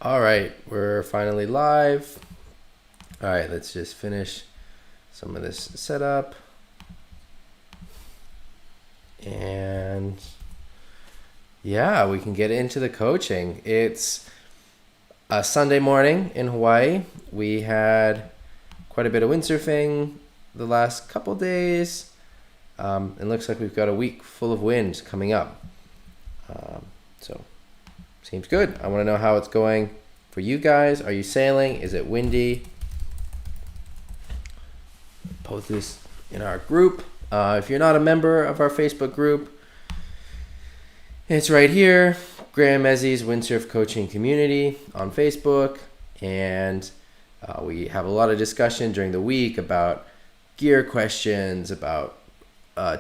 All right, we're finally live. All right, let's just finish some of this setup. And yeah, we can get into the coaching. It's a Sunday morning in Hawaii. We had quite a bit of windsurfing the last couple days. It looks like we've got a week full of wind coming up. So seems good. I want to know how it's going for you guys. Are you sailing? Is it windy? Post this in our group. If you're not a member of our Facebook group, it's right here. Graham Ezzy's Windsurf Coaching Community on Facebook. And we have a lot of discussion during the week about gear questions, about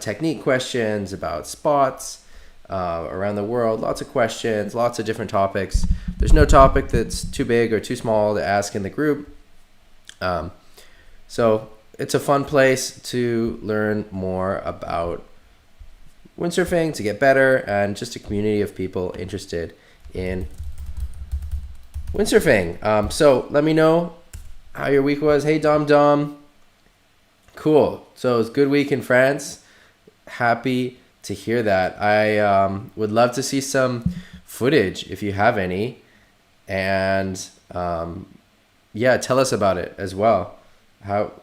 technique questions, about spots around the world. Lots of questions, lots of different topics. There's no topic that's too big or too small to ask in the group. So it's a fun place to learn more about windsurfing, to get better, and just a community of people interested in windsurfing. So let me know how your week was. Hey, Dom. Cool. So it was a good week in France. Happy to hear that. I would love to see some footage if you have any. And yeah, tell us about it as well.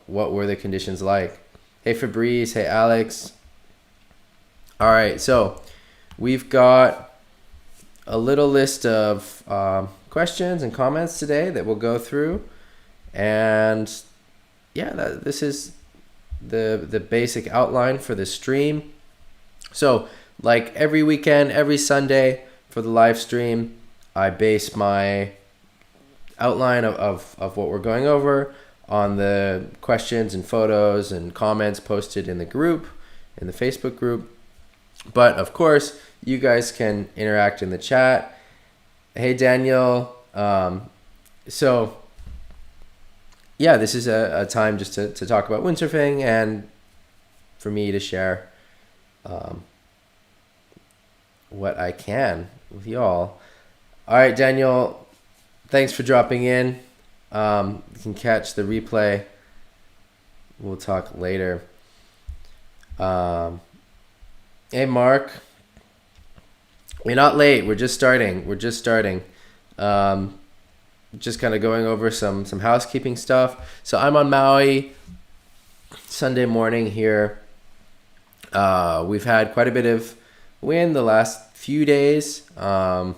What were the conditions like? Hey, Fabrice. Hey, Alex. All right, so we've got a little list of questions and comments today that we'll go through. And yeah, this is the basic outline for the stream. So like every weekend, every Sunday for the live stream, I base my outline of what we're going over on the questions and photos and comments posted in the group, in the Facebook group. But of course, you guys can interact in the chat. Hey, Daniel. So yeah, this is a time just to talk about windsurfing and for me to share what I can with y'all. All right, Daniel, thanks for dropping in. You can catch the replay. We'll talk later. Hey, Mark. We're not late. We're just starting. Just kind of going over some housekeeping stuff. So I'm on Maui Sunday morning here. We've had quite a bit of wind the last few days. But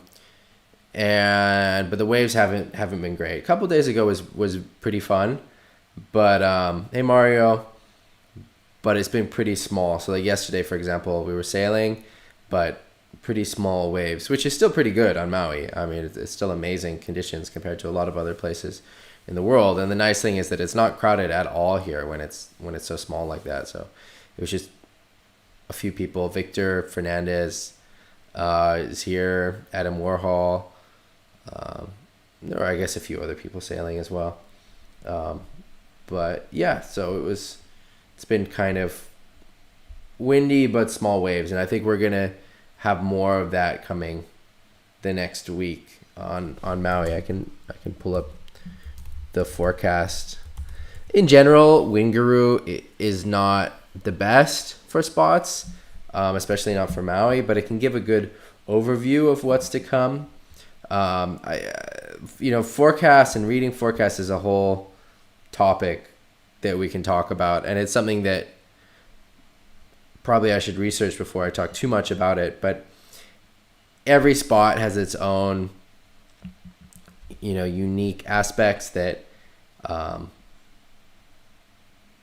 the waves haven't been great. A couple days ago was pretty fun, but hey, Mario, but it's been pretty small. So like yesterday, for example, we were sailing, but pretty small waves, which is still pretty good on Maui. I mean, it's still amazing conditions compared to a lot of other places in the world. And the nice thing is that it's not crowded at all here when it's so small like that. So it was just a few people. Victor Fernandez is here. Adam Warhol. Or I guess a few other people sailing as well. But yeah, so it's been kind of windy but small waves, and I think we're gonna have more of that coming the next week on Maui. I can pull up the forecast. In general, wind guru is not the best for spots, especially not for Maui, but it can give a good overview of what's to come. Forecasts and reading forecasts is a whole topic that we can talk about, and it's something that probably I should research before I talk too much about it. But every spot has its own, unique aspects that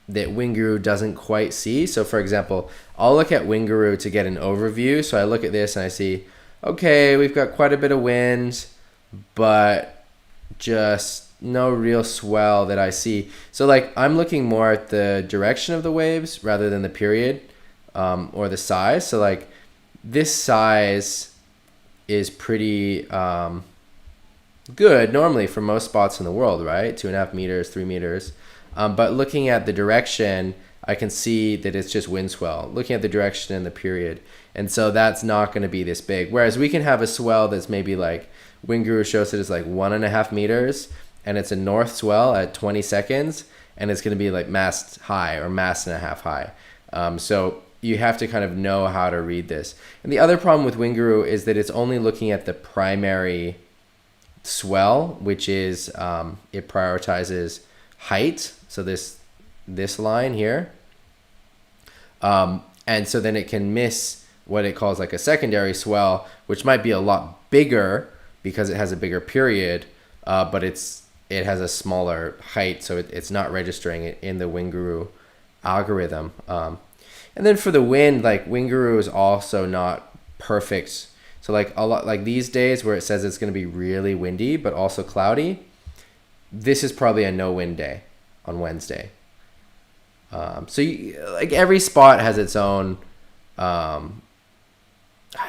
Wind Guru doesn't quite see. So, for example, I'll look at Wind Guru to get an overview. So I look at this and I see, okay, we've got quite a bit of wind, but just no real swell that I see. So like I'm looking more at the direction of the waves rather than the period or the size. So like this size is pretty good normally for most spots in the world, right? 2.5 meters, 3 meters. But looking at the direction, I can see that it's just wind swell, looking at the direction and the period. And so that's not going to be this big. Whereas we can have a swell that's maybe like, Wind Guru shows it as like 1.5 meters, and it's a north swell at 20 seconds, and it's going to be like mast high or mast and a half high. So you have to kind of know how to read this. And the other problem with Wind Guru is that it's only looking at the primary swell, which is it prioritizes height. So this line here. And so then it can miss what it calls like a secondary swell, which might be a lot bigger because it has a bigger period, but it has a smaller height, so it's not registering it in the Wind Guru algorithm. And then for the wind, like Wind Guru is also not perfect. So like a lot, like these days where it says it's going to be really windy but also cloudy, this is probably a no wind day on Wednesday. So like every spot has its own, I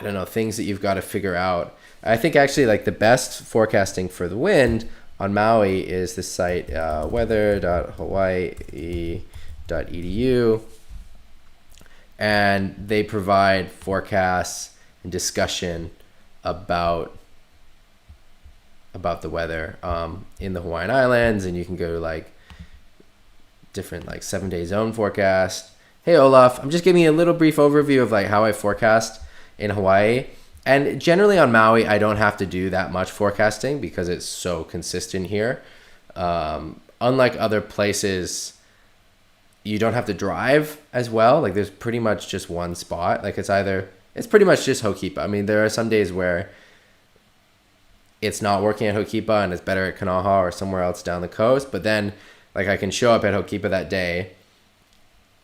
don't know, things that you've got to figure out. I think actually like the best forecasting for the wind on Maui is this site, weather.hawaii.edu. And they provide forecasts and discussion about the weather in the Hawaiian Islands. And you can go to like different like 7-day zone forecast. Hey Olaf, I'm just giving you a little brief overview of like how I forecast in Hawaii. And generally on Maui, I don't have to do that much forecasting because it's so consistent here. Unlike other places, you don't have to drive as well. Like there's pretty much just one spot. Like it's pretty much just Ho'okipa. I mean, there are some days where it's not working at Ho'okipa and it's better at Kanaha or somewhere else down the coast. But then like I can show up at Ho'okipa that day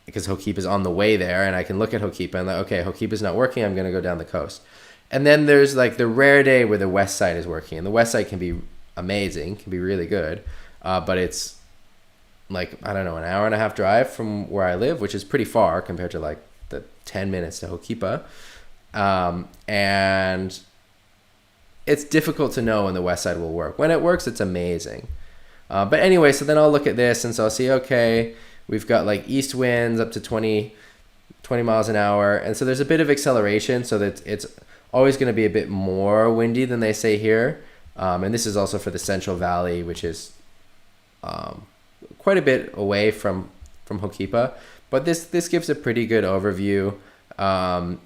because Ho'okipa is on the way there, and I can look at Ho'okipa and like, okay, Ho'okipa's not working. I'm going to go down the coast. And then there's like the rare day where the west side is working, and the west side can be amazing, can be really good. But it's like, I don't know, an hour and a half drive from where I live, which is pretty far compared to like the 10 minutes to Ho'okipa. And it's difficult to know when the west side will work. When it works, it's amazing. But anyway, so then I'll look at this and so I'll see, okay, we've got like east winds up to 20 miles an hour. And so there's a bit of acceleration, so that it's always going to be a bit more windy than they say here. And this is also for the Central Valley, which is quite a bit away from Ho'okipa. But this gives a pretty good overview. And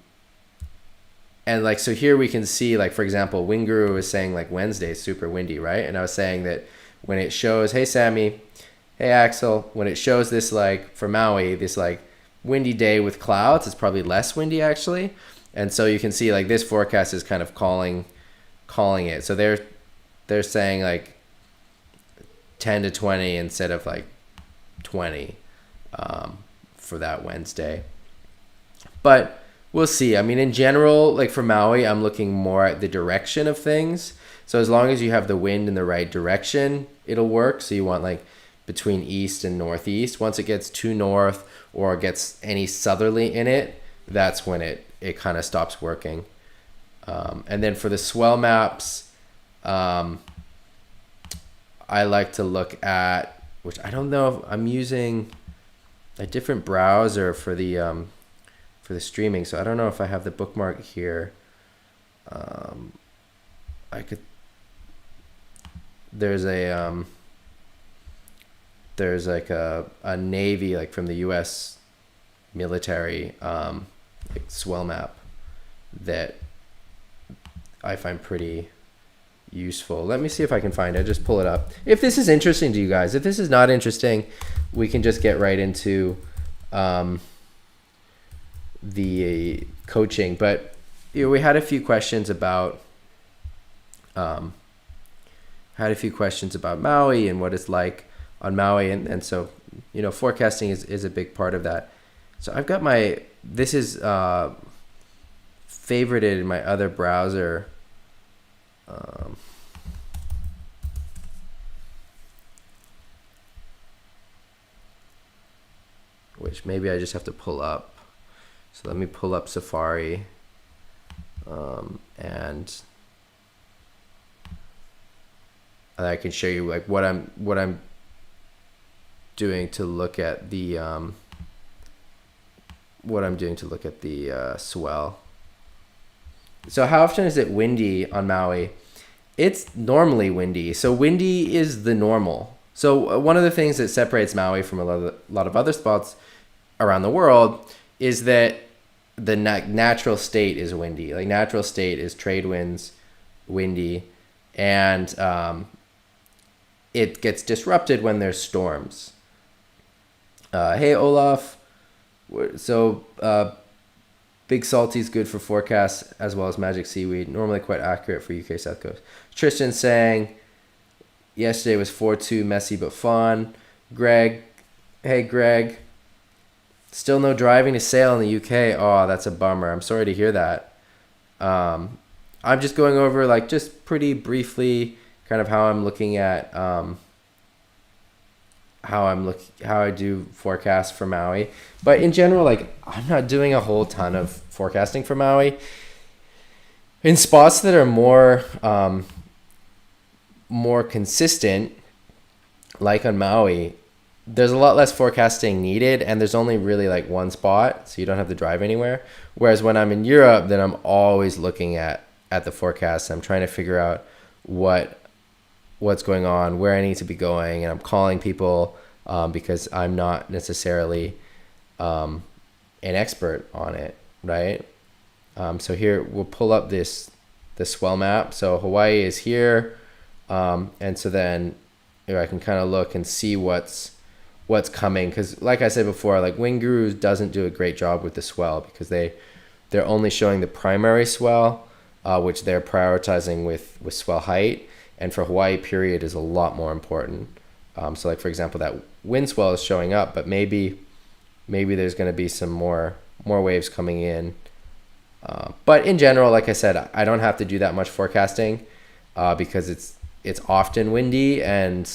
like, so here we can see, like, for example, Wind Guru is saying like Wednesday is super windy, right? And I was saying that when it shows, hey Sammy, hey Axel, when it shows this, like for Maui, this like windy day with clouds, it's probably less windy actually. And so you can see like this forecast is kind of calling it. So they're saying like 10 to 20 instead of like 20 for that Wednesday. But we'll see. I mean, in general, like for Maui, I'm looking more at the direction of things. So as long as you have the wind in the right direction, it'll work. So you want like between east and northeast. Once it gets too north or gets any southerly in it, that's when it kind of stops working. And then for the swell maps, I like to look at, which I don't know if I'm using a different browser for the streaming, so I don't know if I have the bookmark here. There's like a Navy, like from the U.S. military, like swell map that I find pretty useful. Let me see if I can find it. Just pull it up. If this is interesting to you guys, if this is not interesting, we can just get right into the coaching. But you know, we had a few questions about Maui and what it's like on Maui, and so you know, forecasting is a big part of that. So I've got this is favorited in my other browser. Which maybe I just have to pull up. So let me pull up Safari, and I can show you like what I'm doing to look at the what I'm doing to look at the swell. So how often is it windy on Maui? It's normally windy. So windy is the normal. So one of the things that separates Maui from a lot of other spots around the world is that the natural state is windy. Like natural state is trade winds, windy, and it gets disrupted when there's storms. Hey Olaf, so Big Salty is good for forecasts as well as Magic Seaweed. Normally quite accurate for UK South Coast. Tristan saying yesterday was 4-2, messy but fun. Greg, hey Greg, still no driving to sail in the UK. Oh, that's a bummer. I'm sorry to hear that. I'm just going over like just pretty briefly kind of how I'm looking at how I do forecasts for Maui. But in general, like I'm not doing a whole ton of forecasting for Maui. In spots that are more consistent, like on Maui, there's a lot less forecasting needed, and there's only really like one spot, so you don't have to drive anywhere. Whereas when I'm in Europe, then I'm always looking at the forecast. I'm trying to figure out what's going on, where I need to be going, and I'm calling people because I'm not necessarily an expert on it, right? So here we'll pull up the swell map. So Hawaii is here, and so then I can kind of look and see what's coming, because like I said before, like Wind Guru doesn't do a great job with the swell because they're only showing the primary swell, which they're prioritizing with swell height. And for Hawaii, period is a lot more important. So like, for example, that wind swell is showing up, but maybe there's going to be some more waves coming in. But in general, like I said, I don't have to do that much forecasting because it's often windy and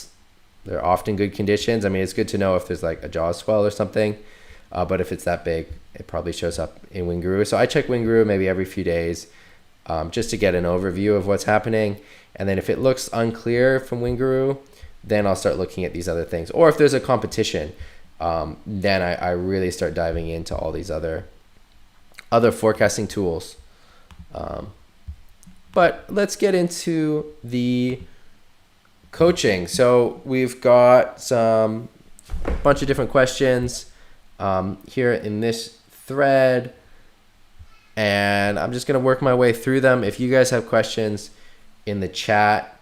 there are often good conditions. I mean, it's good to know if there's like a jaws swell or something. But if it's that big, it probably shows up in Wind Guru. So I check Wind Guru maybe every few days just to get an overview of what's happening. And then if it looks unclear from Wind Guru, then I'll start looking at these other things. Or if there's a competition, then I really start diving into all these other forecasting tools. But let's get into the coaching. So we've got some bunch of different questions here in this thread, and I'm just going to work my way through them. If you guys have questions in the chat,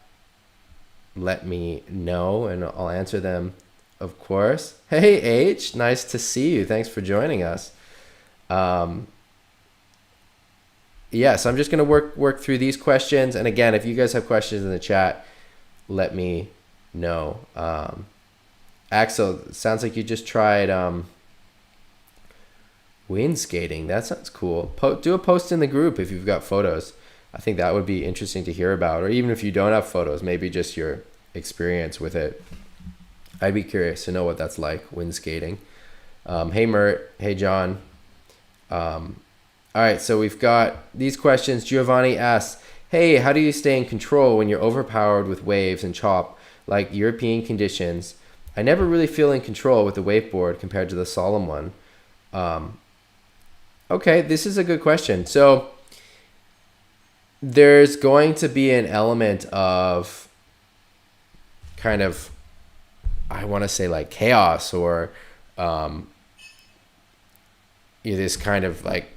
let me know and I'll answer them, of course. Hey H, nice to see you. Thanks for joining us. So I'm just going to work through these questions. And again, if you guys have questions in the chat, let me know. Axel, sounds like you just tried wind skating. That sounds cool. Do a post in the group if you've got photos. I think that would be interesting to hear about. Or even if you don't have photos, maybe just your experience with it. I'd be curious to know what that's like, wind skating. Hey Mert, hey John. All right, so we've got these questions. Giovanni asks, hey, how do you stay in control when you're overpowered with waves and chop, like European conditions? I never really feel in control with the wakeboard compared to the solemn one. Okay, this is a good question. So there's going to be an element of kind of, I want to say like chaos or this kind of like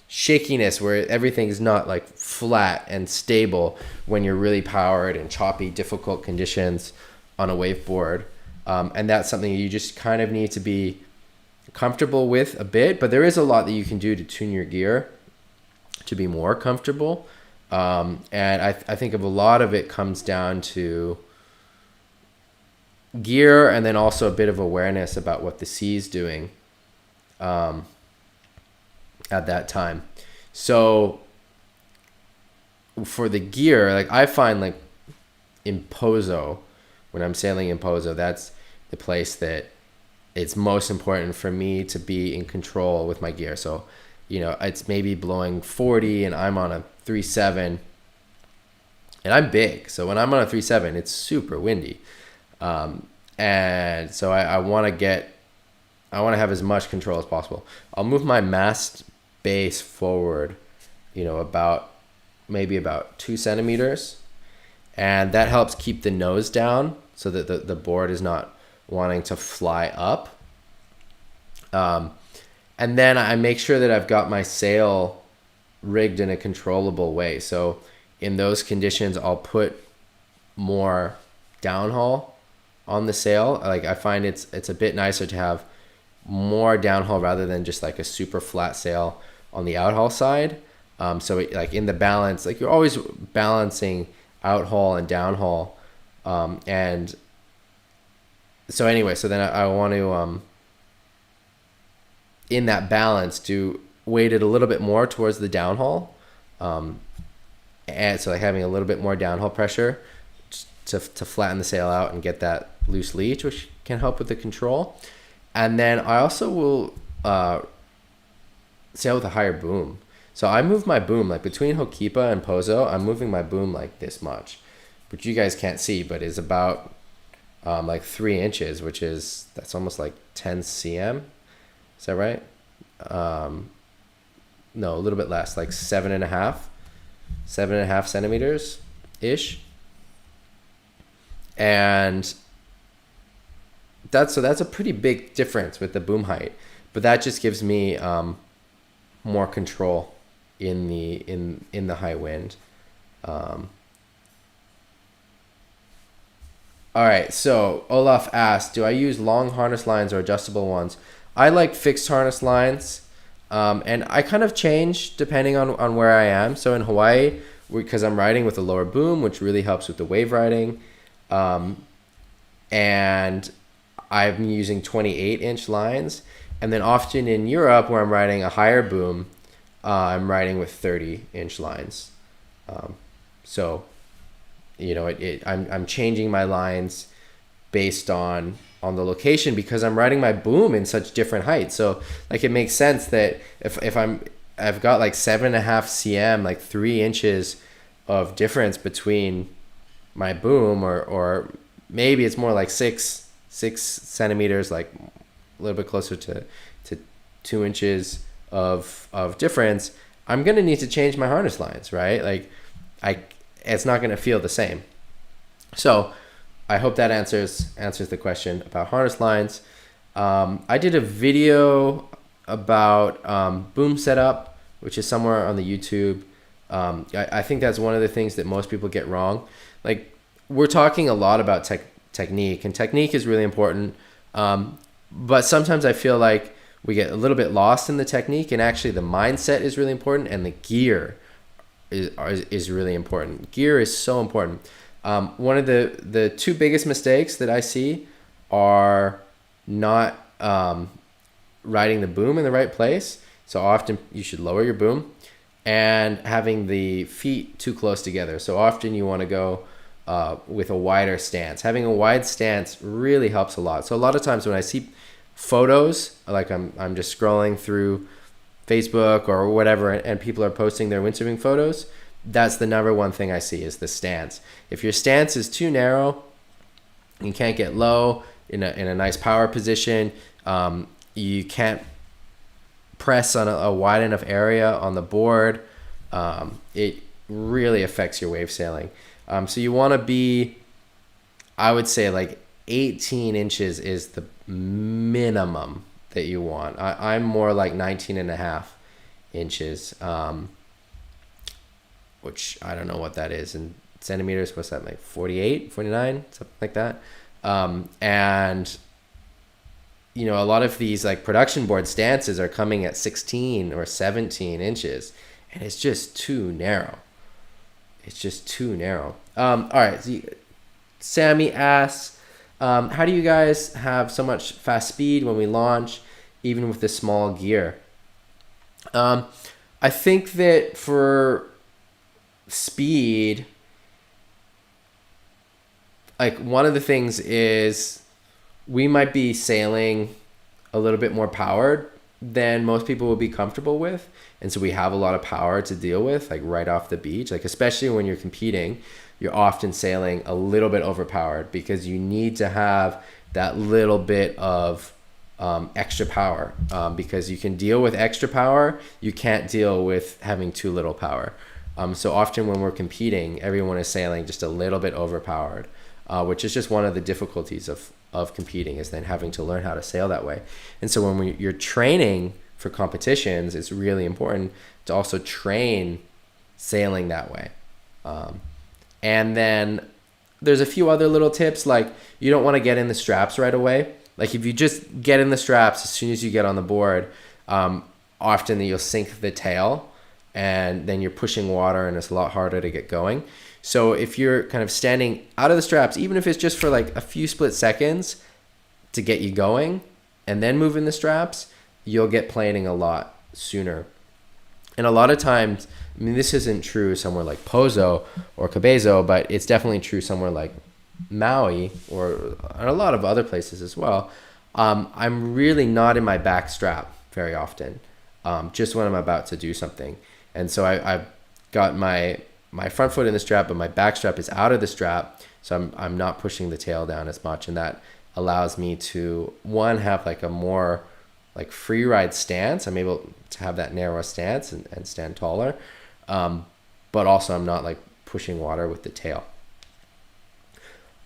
shakiness where everything is not like flat and stable when you're really powered in choppy, difficult conditions on a waveboard. And that's something you just kind of need to be comfortable with a bit, but there is a lot that you can do to tune your gear to be more comfortable. And I think of a lot of it comes down to gear and then also a bit of awareness about what the sea is doing at that time. So for the gear, like I find like in Pozo, when I'm sailing in Pozo, that's the place that it's most important for me to be in control with my gear. So, it's maybe blowing 40 and I'm on a 3.7 and I'm big. So when I'm on a 3.7, it's super windy. And so I want to get I want to have as much control as possible. I'll move my mast base forward, maybe about 2 centimeters, and that helps keep the nose down so that the board is not wanting to fly up. And then I make sure that I've got my sail rigged in a controllable way. So in those conditions, I'll put more downhaul on the sail. Like, I find it's a bit nicer to have more downhaul rather than just like a super flat sail on the outhaul side. So like in the balance, like you're always balancing outhaul and downhaul. And so anyway, so then I want to, in that balance, to weight it a little bit more towards the downhaul. And so like having a little bit more downhaul pressure to flatten the sail out and get that loose leech, which can help with the control. And then I also will sail with a higher boom. So I move my boom, like between Hokipa and Pozo, I'm moving my boom like this much, which you guys can't see, but is about like 3 inches, that's almost like 10 cm. Is that right? No, a little bit less, like 7.5 centimeters ish. And that's a pretty big difference with the boom height, but that just gives me more control in the high wind. All right, so Olaf asked, do I use long harness lines or adjustable ones? I like fixed harness lines, and I kind of change depending on where I am. So in Hawaii, because I'm riding with a lower boom, which really helps with the wave riding, and I'm using 28-inch lines. And then often in Europe, where I'm riding a higher boom, I'm riding with 30-inch lines. So, I'm changing my lines based on the location because I'm riding my boom in such different heights. So like it makes sense that if I've got like 7.5 cm, like 3 inches of difference between my boom, or maybe it's more like 6 centimeters, like a little bit closer to 2 inches of difference, I'm going to need to change my harness lines, right? Like it's not going to feel the same. So I hope that answers the question about harness lines. I did a video about boom setup, which is somewhere on the YouTube. I think that's one of the things that most people get wrong. Like, we're talking a lot about technique, and technique is really important. But sometimes I feel like we get a little bit lost in the technique, and actually the mindset is really important, and the gear is really important. Gear is so important. One of the 2 biggest mistakes that I see are not riding the boom in the right place. So often you should lower your boom, and having the feet too close together. So often you want to go with a wider stance. Having a wide stance really helps a lot. So a lot of times when I see photos, like I'm just scrolling through Facebook or whatever, and people are posting their windsurfing photos, that's the number one thing I see is the stance. If your stance is too narrow, you can't get low in a nice power position. You can't press on a wide enough area on the board. It really affects your wave sailing. So you want to be, I would say, like 18 inches is the minimum that you want. I'm more like 19.5 inches, which I don't know what that is in centimeters. What's that, like 48, 49, something like that? And a lot of these like production board stances are coming at 16 or 17 inches, and it's just too narrow. All right. So Sammy asks, how do you guys have so much fast speed when we launch, even with the small gear? I think that for speed, like one of the things is we might be sailing a little bit more powered than most people will be comfortable with. And so we have a lot of power to deal with, like right off the beach. Like especially when you're competing, you're often sailing a little bit overpowered because you need to have that little bit of extra power, because you can deal with extra power. You can't deal with having too little power. So often when we're competing, everyone is sailing just a little bit overpowered, which is just one of the difficulties of competing, is then having to learn how to sail that way. And so when you're training for competitions, it's really important to also train sailing that way. And then there's a few other little tips, like you don't want to get in the straps right away. Like if you just get in the straps as soon as you get on the board, often you'll sink the tail, and then you're pushing water and it's a lot harder to get going. So if you're kind of standing out of the straps, even if it's just for like a few split seconds to get you going, and then move in the straps, you'll get planing a lot sooner. And a lot of times, I mean, this isn't true somewhere like Pozo or Cabezo, but it's definitely true somewhere like Maui or a lot of other places as well. I'm really not in my back strap very often, just when I'm about to do something. And so I've got my front foot in the strap, but my back strap is out of the strap. So I'm not pushing the tail down as much. And that allows me to, one, have like a more like free ride stance. I'm able to have that narrow stance and stand taller. But also I'm not like pushing water with the tail.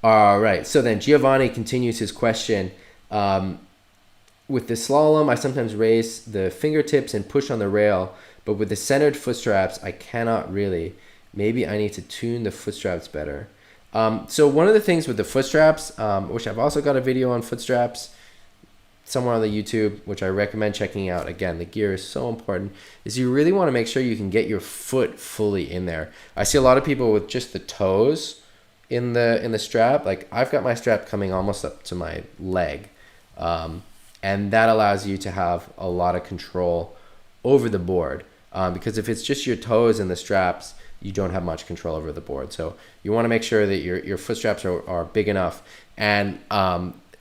All right. So then Giovanni continues his question. With the slalom, I sometimes raise the fingertips and push on the rail, but with the centered foot straps, I cannot really. Maybe I need to tune the foot straps better. So one of the things with the foot straps, which I've also got a video on foot straps somewhere on the YouTube, which I recommend checking out. Again, the gear is so important, is you really want to make sure you can get your foot fully in there. I see a lot of people with just the toes in the strap. Like I've got my strap coming almost up to my leg. And that allows you to have a lot of control over the board. Because if it's just your toes in the straps, you don't have much control over the board. So you want to make sure that your foot straps are big enough. And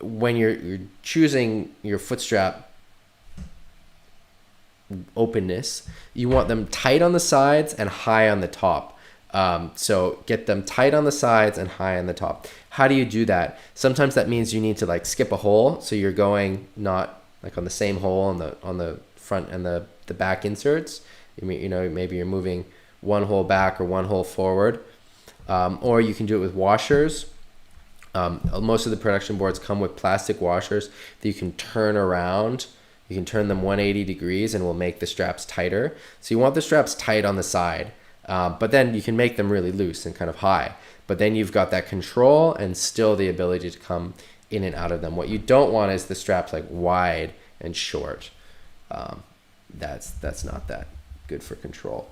when you're choosing your foot strap openness, you want them tight on the sides and high on the top. So get them tight on the sides and high on the top. How do you do that? Sometimes that means you need to like skip a hole. So you're going not like on the same hole on the front and the back inserts. You know, maybe you're moving one hole back or one hole forward. Or you can do it with washers. Most of the production boards come with plastic washers that you can turn around. You can turn them 180 degrees and will make the straps tighter. So you want the straps tight on the side, but then you can make them really loose and kind of high. But then you've got that control and still the ability to come in and out of them. What you don't want is the straps like wide and short. That's not that good for control.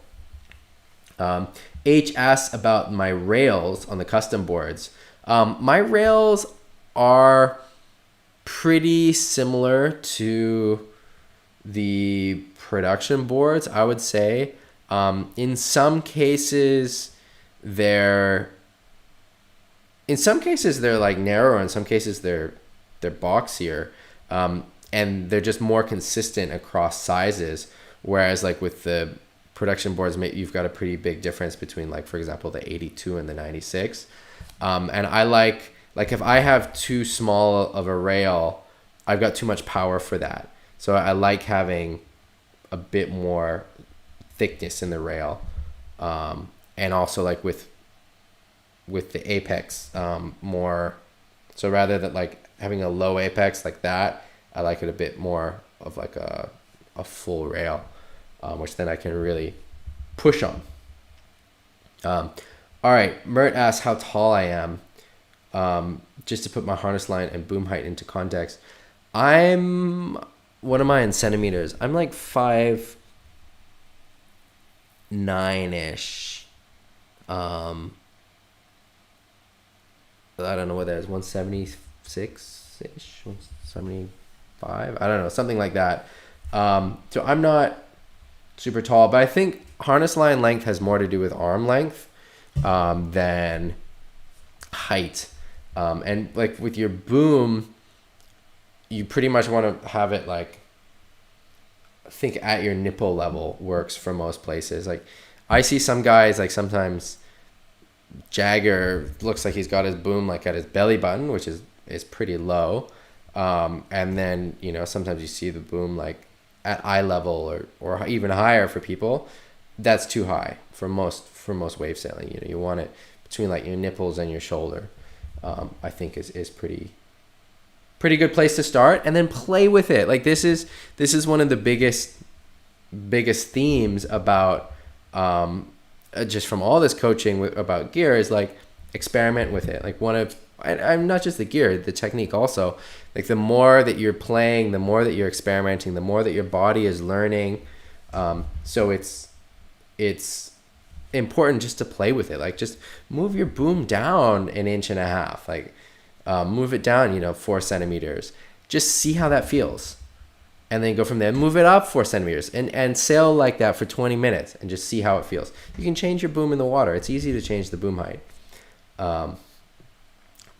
H asks about my rails on the custom boards. My rails are pretty similar to the production boards, I would say. In some cases they're like narrower, in some cases they're boxier, and they're just more consistent across sizes. Whereas like with the production boards, you've got a pretty big difference between, like, for example, the 82 and the 96. And I like if I have too small of a rail, I've got too much power for that. So I like having a bit more thickness in the rail. And also like with the apex, more, so rather than like having a low apex like that, I like it a bit more of like a full rail, which then I can really push on. All right, Mert asks how tall I am. Just to put my harness line and boom height into context, what am I in centimeters? I'm like 5'9"-ish. I don't know what that is, 176-ish, 175, I don't know, something like that. So I'm not super tall, but I think harness line length has more to do with arm length than height. And like with your boom, you pretty much want to have it like, I think at your nipple level works for most places. Like I see some guys, like sometimes Jagger looks like he's got his boom like at his belly button, which is pretty low. And then, sometimes you see the boom like at eye level or even higher for people. That's too high for most wave sailing. You want it between like your nipples and your shoulder. I think is pretty good place to start, and then play with it. Like this is one of the biggest themes about just from all this coaching about gear is like experiment with it. Like I'm not just the gear, the technique also. Like the more that you're playing, the more that you're experimenting, the more that your body is learning. So it's important just to play with it. Like just move your boom down 1.5 inches. Like move it down, 4 centimeters. Just see how that feels. And then go from there. Move it up 4 centimeters and sail like that for 20 minutes and just see how it feels. You can change your boom in the water. It's easy to change the boom height.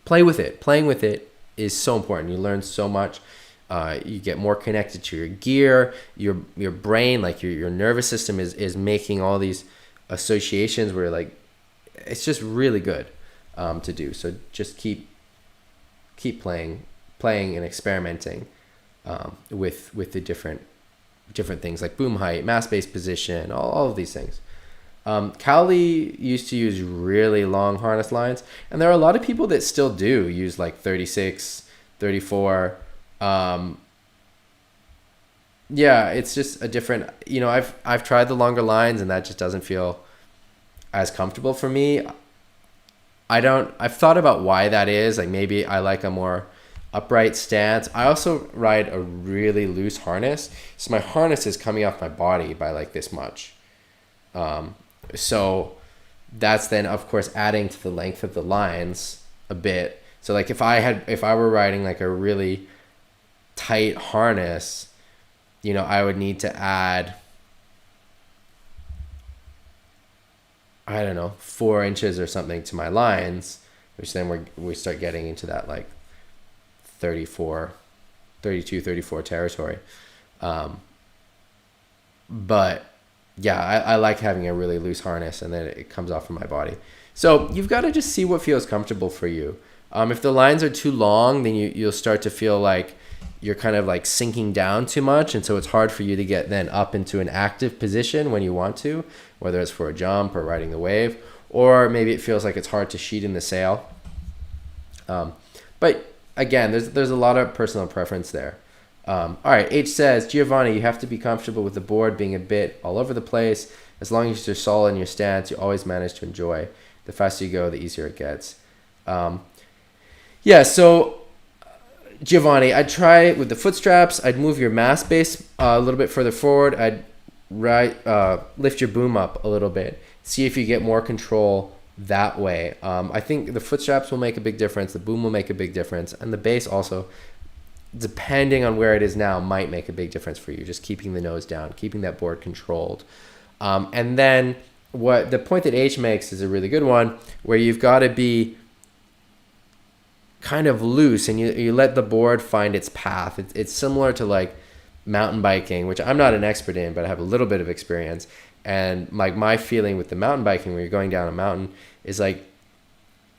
Play with it. Playing with it is so important. You learn so much. You get more connected to your gear. Your brain, like your nervous system is making all these associations where like it's just really good to do. So just keep playing and experimenting with the different things like boom height, mass base position, all of these things. Cowley used to use really long harness lines, and there are a lot of people that still do use like 36, 34. Yeah, it's just a different, I've tried the longer lines and that just doesn't feel as comfortable for me. I've thought about why that is. Like maybe I like a more upright stance. I also ride a really loose harness, so my harness is coming off my body by like this much. So that's then of course adding to the length of the lines a bit. So like if I were riding like a really tight harness, I would need to add, I don't know, 4 inches or something to my lines, which then we start getting into that like 32, 34 territory. But yeah, I like having a really loose harness and then it comes off of my body. So you've got to just see what feels comfortable for you. If the lines are too long, then you'll start to feel like you're kind of like sinking down too much. And so it's hard for you to get then up into an active position when you want to, whether it's for a jump or riding the wave, or maybe it feels like it's hard to sheet in the sail. But again, there's a lot of personal preference there. All right, H says, Giovanni, you have to be comfortable with the board being a bit all over the place. As long as you're solid in your stance, you always manage to enjoy. The faster you go, the easier it gets. So Giovanni, I'd try with the foot straps. I'd move your mass base a little bit further forward. I'd lift your boom up a little bit. See if you get more control that way. I think the foot straps will make a big difference. The boom will make a big difference. And the base also, depending on where it is now, might make a big difference for you. Just keeping the nose down, keeping that board controlled. And then what the point that H makes is a really good one, where you've got to be kind of loose and you let the board find its path. It's similar to like mountain biking, which I'm not an expert in, but I have a little bit of experience. And like my feeling with the mountain biking, where you're going down a mountain, is like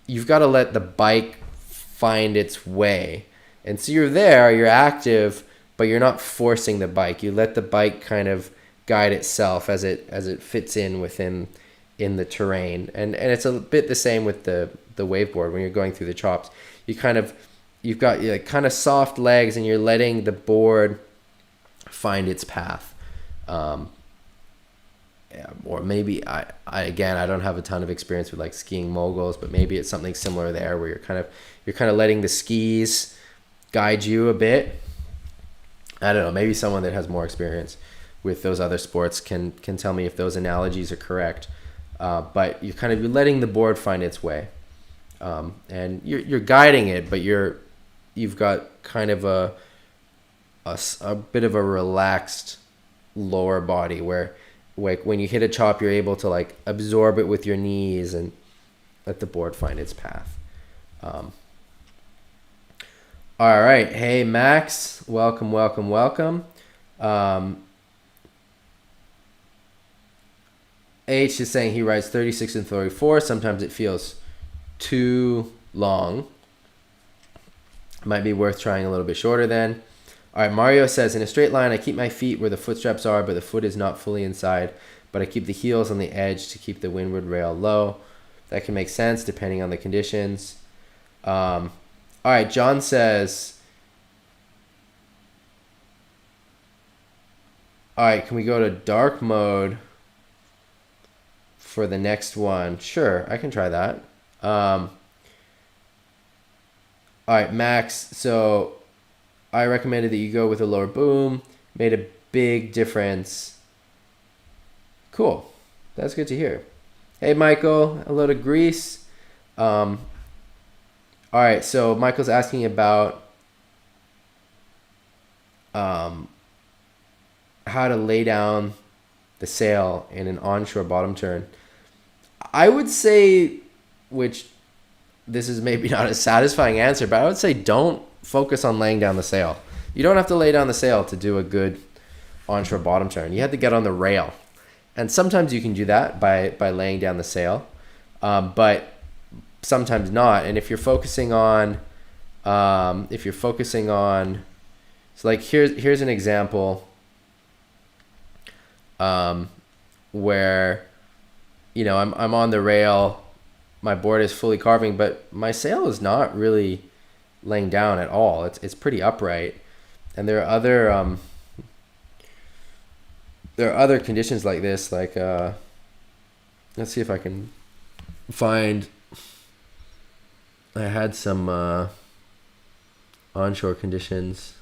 you've got to let the bike find its way. And so you're active, but you're not forcing the bike. You let the bike kind of guide itself as it fits in the terrain. And it's a bit the same with the waveboard when you're going through the chops. You've got like kind of soft legs and you're letting the board find its path. Or maybe I don't have a ton of experience with like skiing moguls, but maybe it's something similar there where you're kind of letting the skis guide you a bit. I don't know, maybe someone that has more experience with those other sports can tell me if those analogies are correct. But you're letting the board find its way. And you're guiding it, but you've got kind of a bit of a relaxed lower body where like when you hit a chop, you're able to like absorb it with your knees and let the board find its path. All right. Hey, Max, welcome. H is saying he rides 36 and 34. Sometimes it feels too long. Might be worth trying a little bit shorter then. All right, Mario says, in a straight line, I keep my feet where the foot straps are, but the foot is not fully inside. But I keep the heels on the edge to keep the windward rail low. That can make sense depending on the conditions. All right, John says, all right, can we go to dark mode for the next one? Sure, I can try that. All right, Max, so I recommended that you go with a lower boom. Made a big difference. Cool. That's good to hear. Hey, Michael, a load of grease. All right, so Michael's asking about how to lay down the sail in an onshore bottom turn. I would say, which this is maybe not a satisfying answer, but I would say don't focus on laying down the sail. You don't have to lay down the sail to do a good onshore bottom turn. You have to get on the rail. And sometimes you can do that by laying down the sail, but sometimes not. And if you're focusing on, so like here's an example where, you know, I'm on the rail, my board is fully carving, but my sail is not really laying down at all. It's pretty upright, and there are other conditions like this. Like let's see if I can find. I had some onshore conditions.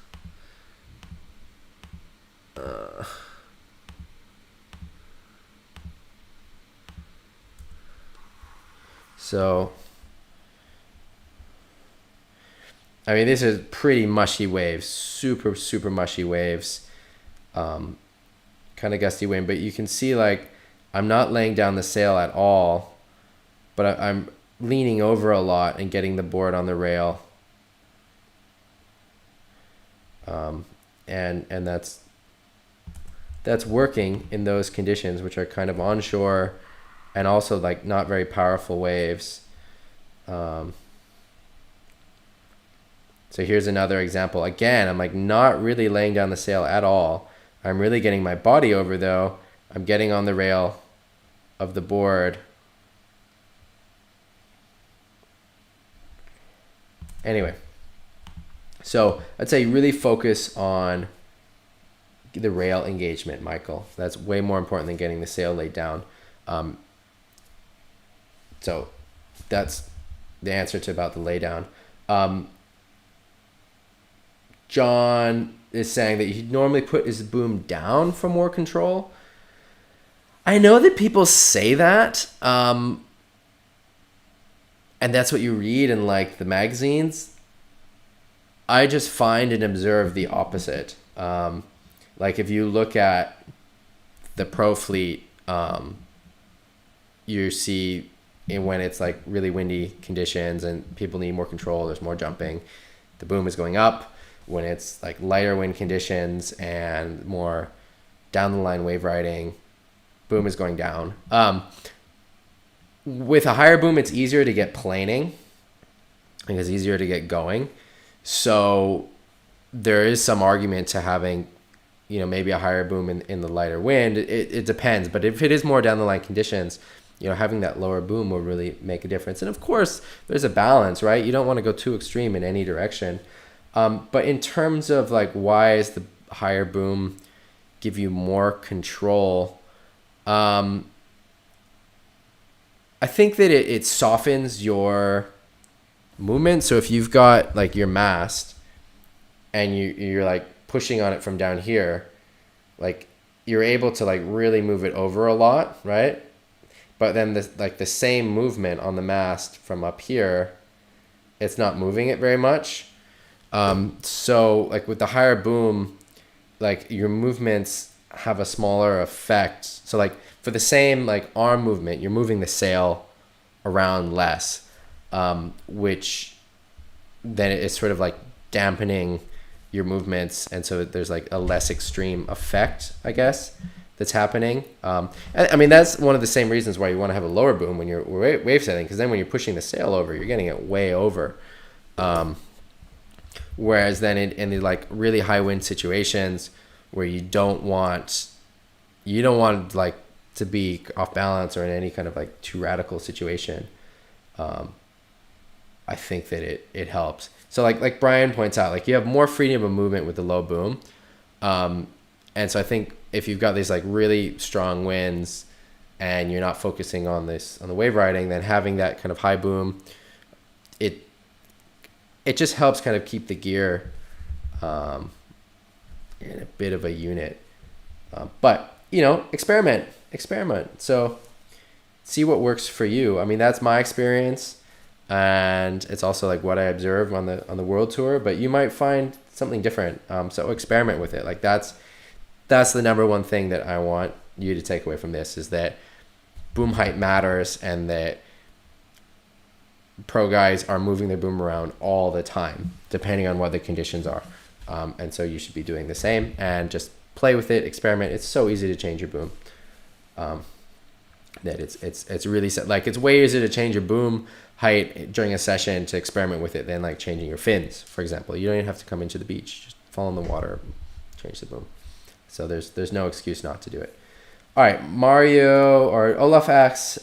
So, I mean, this is pretty mushy waves, super, super mushy waves, kind of gusty wind, but you can see, like, I'm not laying down the sail at all, but I'm leaning over a lot and getting the board on the rail. And that's working in those conditions, which are kind of onshore and also like not very powerful waves. So here's another example. Again, I'm like not really laying down the sail at all. I'm really getting my body over though. I'm getting on the rail of the board. Anyway, so I'd say really focus on the rail engagement, Michael. That's way more important than getting the sail laid down. So that's the answer to about the lay down. John is saying that he'd normally put his boom down for more control. I know that people say that, and that's what you read in like the magazines. I just find and observe the opposite. Like if you look at the pro fleet, you see when it's like really windy conditions and people need more control, there's more jumping, the boom is going up. When it's like lighter wind conditions and more down the line wave riding, boom is going down. With a higher boom, it's easier to get planing. I think it's easier to get going. So there is some argument to having, you know, maybe a higher boom in the lighter wind. It depends. But if it is more down the line conditions, you know, having that lower boom will really make a difference. And of course, there's a balance, right? You don't want to go too extreme in any direction. But in terms of like, why is the higher boom give you more control? I think that it softens your movement. So if you've got like your mast and you're like pushing on it from down here, like you're able to like really move it over a lot, right? But then the same movement on the mast from up here, it's not moving it very much. So like with the higher boom, like your movements have a smaller effect. So like for the same like arm movement, you're moving the sail around less, which then it's sort of like dampening your movements. And so there's like a less extreme effect, I guess, that's happening. I mean, that's one of the same reasons why you want to have a lower boom when you're wave setting, because then when you're pushing the sail over, you're getting it way over. Whereas then in the like really high wind situations where you don't want like to be off balance or in any kind of like too radical situation, I think that it helps. So like Brian points out, like you have more freedom of movement with the low boom. And so I think if you've got these like really strong winds and you're not focusing on the wave riding, then having that kind of high boom, it just helps kind of keep the gear in a bit of a unit. But experiment. So see what works for you. I mean, that's my experience, and it's also like what I observe on the world tour. But you might find something different. So experiment with it. Like that's the number one thing that I want you to take away from this, is that boom height matters, and that pro guys are moving their boom around all the time, depending on what the conditions are. And so you should be doing the same and just play with it, experiment. It's so easy to change your boom. That it's really like it's way easier to change your boom height during a session to experiment with it than like changing your fins, for example. You don't even have to come into the beach, just fall in the water, change the boom. So there's no excuse not to do it. All right, Mario or Olaf asks,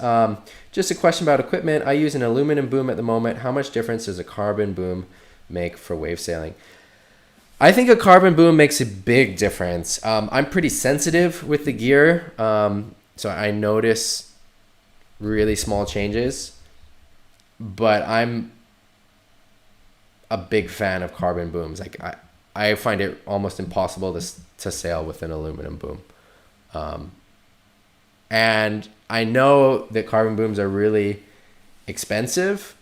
just a question about equipment. I use an aluminum boom at the moment. How much difference does a carbon boom make for wave sailing? I think a carbon boom makes a big difference. I'm pretty sensitive with the gear, so I notice really small changes, but I'm a big fan of carbon booms. Like I find it almost impossible to sail with an aluminum boom. And I know that carbon booms are really expensive,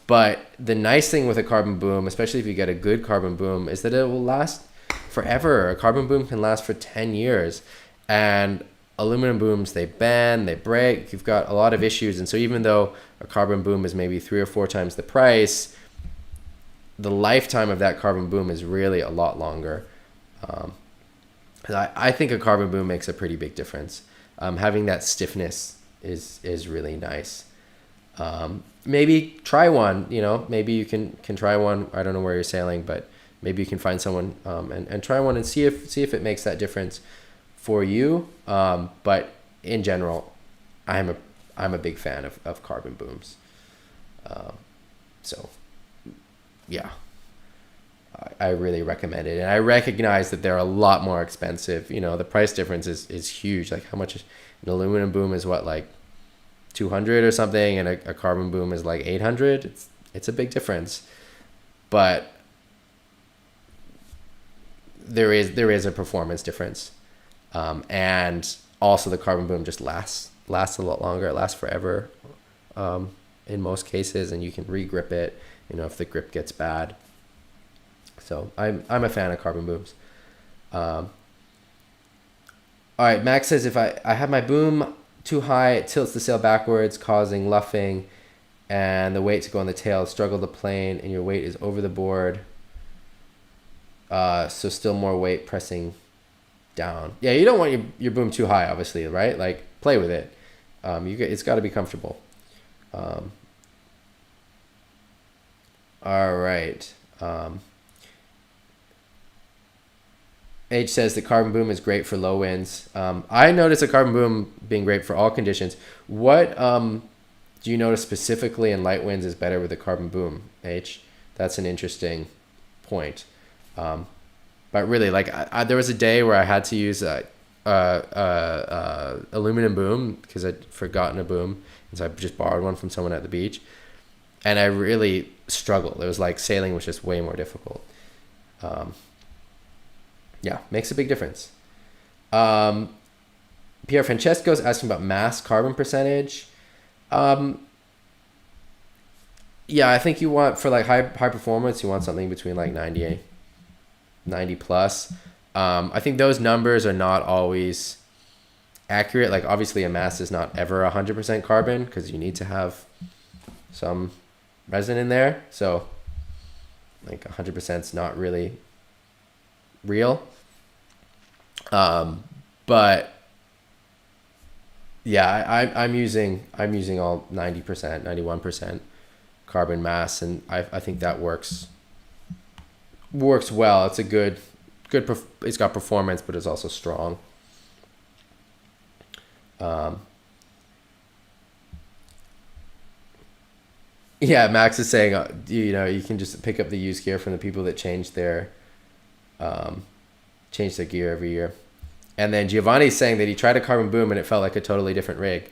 but the nice thing with a carbon boom, especially if you get a good carbon boom, is that it will last forever. A carbon boom can last for 10 years. And aluminum booms, they bend, they break. You've got a lot of issues. And so even though a carbon boom is maybe 3 or 4 times the price, the lifetime of that carbon boom is really a lot longer. I think a carbon boom makes a pretty big difference. Having that stiffness is really nice. Maybe try one, maybe you can try one. I don't know where you're sailing, but maybe you can find someone and try one and see if it makes that difference for you. But in general, I'm a big fan of carbon booms. So yeah, I really recommend it. And I recognize that they're a lot more expensive. The price difference is huge. Like how much an aluminum boom is, what, like 200 or something, and a carbon boom is like 800. It's a big difference, but there is a performance difference, and also the carbon boom just lasts a lot longer. It lasts forever, in most cases, and you can re-grip it, if the grip gets bad. So I'm a fan of carbon booms. All right, Max says, if I have my boom too high, it tilts the sail backwards, causing luffing and the weight to go on the tail, struggle to plane, and your weight is over the board. So still more weight pressing down. Yeah, you don't want your boom too high, obviously, right? Like, play with it. It's got to be comfortable. All right. H says the carbon boom is great for low winds. I notice a carbon boom being great for all conditions. What do you notice specifically in light winds is better with a carbon boom, H? That's an interesting point. But really, like, there was a day where I had to use a aluminum boom because I'd forgotten a boom, and so I just borrowed one from someone at the beach, and I really struggled. It was like sailing was just way more difficult. Yeah, makes a big difference. Pierre Francesco is asking about mass carbon percentage. Yeah, I think you want, for like high performance, you want something between like 90 plus. I think those numbers are not always accurate. Like, obviously a mass is not ever 100% carbon because you need to have some resin in there. So like 100% is not really real. But yeah, I'm using all 90%, 91% carbon mass, and I think that works works well. It's a good. It's got performance, but it's also strong. Yeah, Max is saying, you can just pick up the used gear from the people that change their gear every year. And then Giovanni's saying that he tried a carbon boom and it felt like a totally different rig.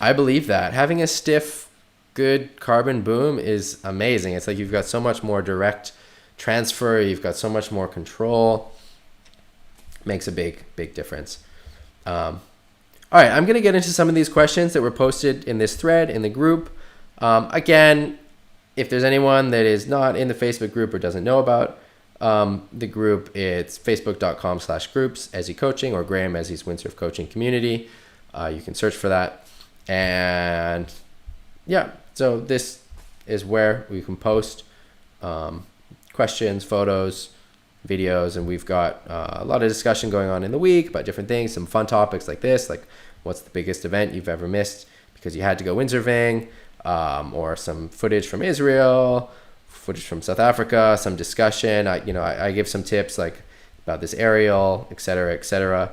I believe that. Having a stiff, good carbon boom is amazing. It's like you've got so much more direct transfer. You've got so much more control. Makes a big, big difference. All right, I'm going to get into some of these questions that were posted in this thread in the group. Again, if there's anyone that is not in the Facebook group or doesn't know about the group, it's facebook.com/groups, Ezzy Coaching, or Graham Ezzy's Windsurf Coaching Community. You can search for that. And yeah, so this is where we can post questions, photos, videos, and we've got a lot of discussion going on in the week about different things, some fun topics like this, like what's the biggest event you've ever missed because you had to go windsurfing, or some footage from Israel, footage from South Africa, some discussion. I give some tips like about this aerial, et cetera.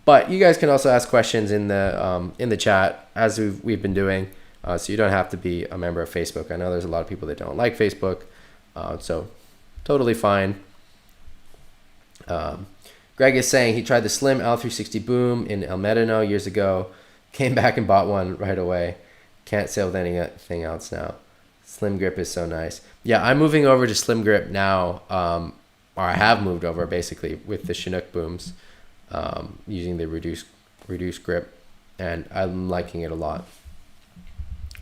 But you guys can also ask questions in the chat as we've been doing. So you don't have to be a member of Facebook. I know there's a lot of people that don't like Facebook, so totally fine. Greg is saying he tried the slim L360 boom in El Medano years ago, came back and bought one right away. Can't sail with anything else now. Slim grip is so nice. Yeah, I'm moving over to slim grip now, or I have moved over basically with the Chinook booms, using the reduced grip, and I'm liking it a lot.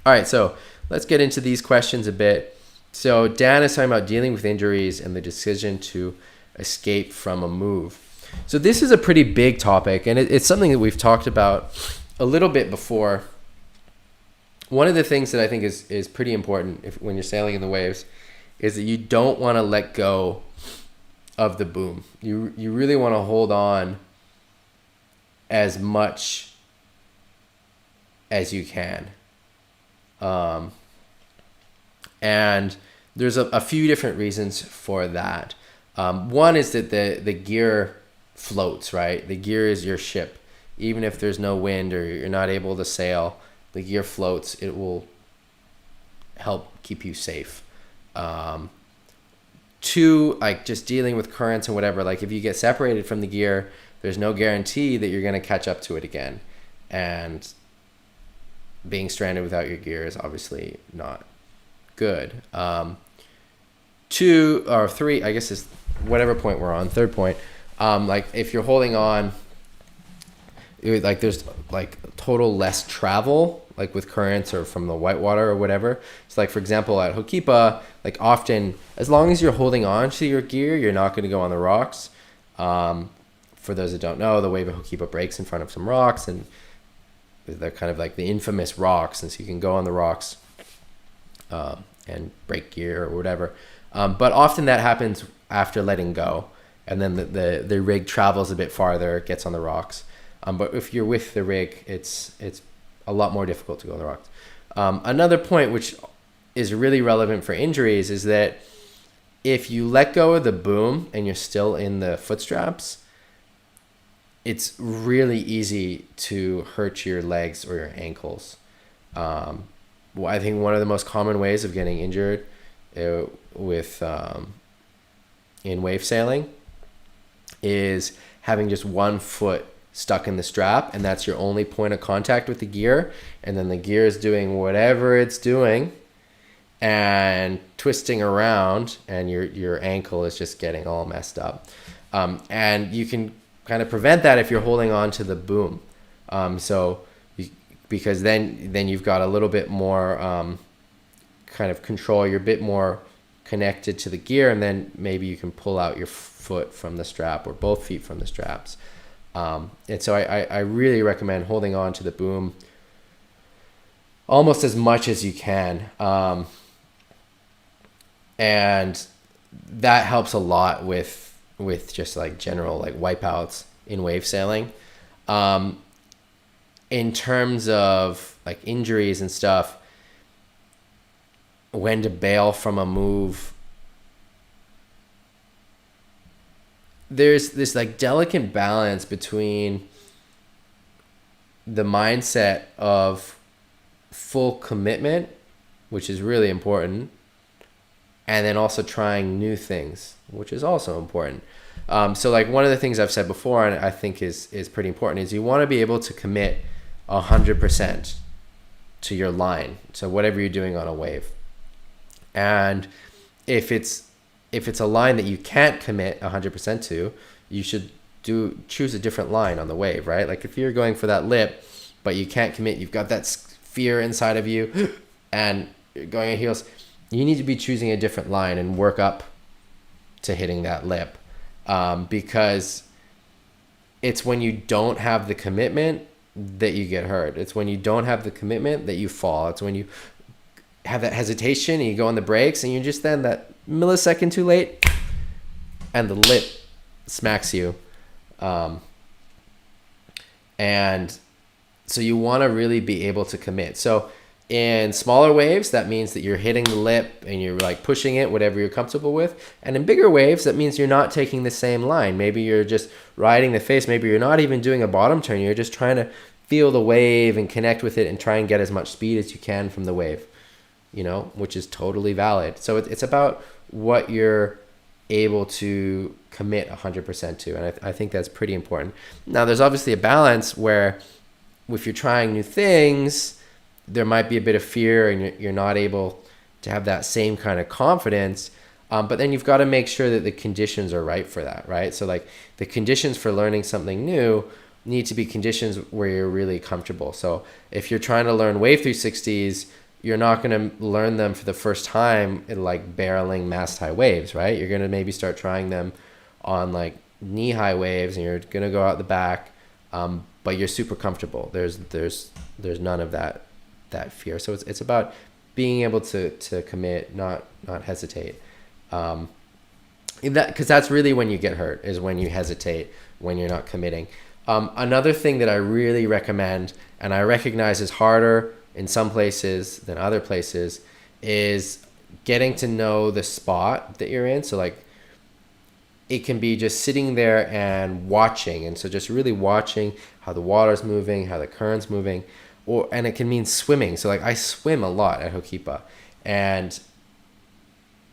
All right, so let's get into these questions a bit. So Dan is talking about dealing with injuries and the decision to escape from a move. So this is a pretty big topic, and it's something that we've talked about a little bit before. One of the things that I think is pretty important when you're sailing in the waves is that you don't want to let go of the boom. You really want to hold on as much as you can. And there's a few different reasons for that. One is that the gear floats, right? The gear is your ship. Even if there's no wind or you're not able to sail, the gear floats. It will help keep you safe. Two, like just dealing with currents and whatever, like if you get separated from the gear, there's no guarantee that you're going to catch up to it again. And being stranded without your gear is obviously not good. Two or three, I guess is whatever point we're on, third point. Like if you're holding on, like there's like total less travel, like with currents or from the whitewater or whatever. So like for example at Hokipa, like often as long as you're holding on to your gear, you're not going to go on the rocks. For those that don't know, the wave of Hokipa breaks in front of some rocks, and they're kind of like the infamous rocks, and so you can go on the rocks and break gear or whatever. But often that happens after letting go, and then the rig travels a bit farther, gets on the rocks. But if you're with the rig, it's a lot more difficult to go on the rocks. Another point which is really relevant for injuries is that if you let go of the boom and you're still in the foot straps, it's really easy to hurt your legs or your ankles. I think one of the most common ways of getting injured with in wave sailing is having just one foot stuck in the strap, and that's your only point of contact with the gear, and then the gear is doing whatever it's doing and twisting around, and your ankle is just getting all messed up. And you can kind of prevent that if you're holding on to the boom. Because then you've got a little bit more kind of control. You're a bit more connected to the gear, and then maybe you can pull out your foot from the strap or both feet from the straps. And so I really recommend holding on to the boom almost as much as you can. And that helps a lot with just like general like wipeouts in wave sailing. In terms of like injuries and stuff, when to bail from a move there's this like delicate balance between the mindset of full commitment, which is really important, and then also trying new things, which is also important. So like one of the things I've said before, and I think is pretty important, is you want to be able to commit 100% to your line. So whatever you're doing on a wave. And if it's a line that you can't commit 100% to, you should choose a different line on the wave, right? Like if you're going for that lip, but you can't commit, you've got that fear inside of you and you're going at heels, you need to be choosing a different line and work up to hitting that lip. Because it's when you don't have the commitment that you get hurt. It's when you don't have the commitment that you fall. It's when you have that hesitation and you go on the brakes and you're just then that millisecond too late and the lip smacks you. And so you want to really be able to commit. So in smaller waves, that means that you're hitting the lip and you're like pushing it, whatever you're comfortable with. And in bigger waves, that means you're not taking the same line. Maybe you're just riding the face. Maybe you're not even doing a bottom turn. You're just trying to feel the wave and connect with it and try and get as much speed as you can from the wave, you know, which is totally valid. So it's about what you're able to commit 100% to. And I think that's pretty important. Now, there's obviously a balance where if you're trying new things, there might be a bit of fear and you're not able to have that same kind of confidence. But then you've got to make sure that the conditions are right for that, right? So like the conditions for learning something new need to be conditions where you're really comfortable. So if you're trying to learn wave 360s, you're not going to learn them for the first time in like barreling mast high waves, right? You're going to maybe start trying them on like knee high waves and you're going to go out the back, but you're super comfortable. There's none of that fear. So it's about being able to commit, not hesitate. Because that's really when you get hurt, is when you hesitate, when you're not committing. Another thing that I really recommend, and I recognize is harder in some places than other places, is getting to know the spot that you're in. So like it can be just sitting there and watching. And so just really watching how the water's moving, how the current's moving. And it can mean swimming. So like I swim a lot at Hokipa, and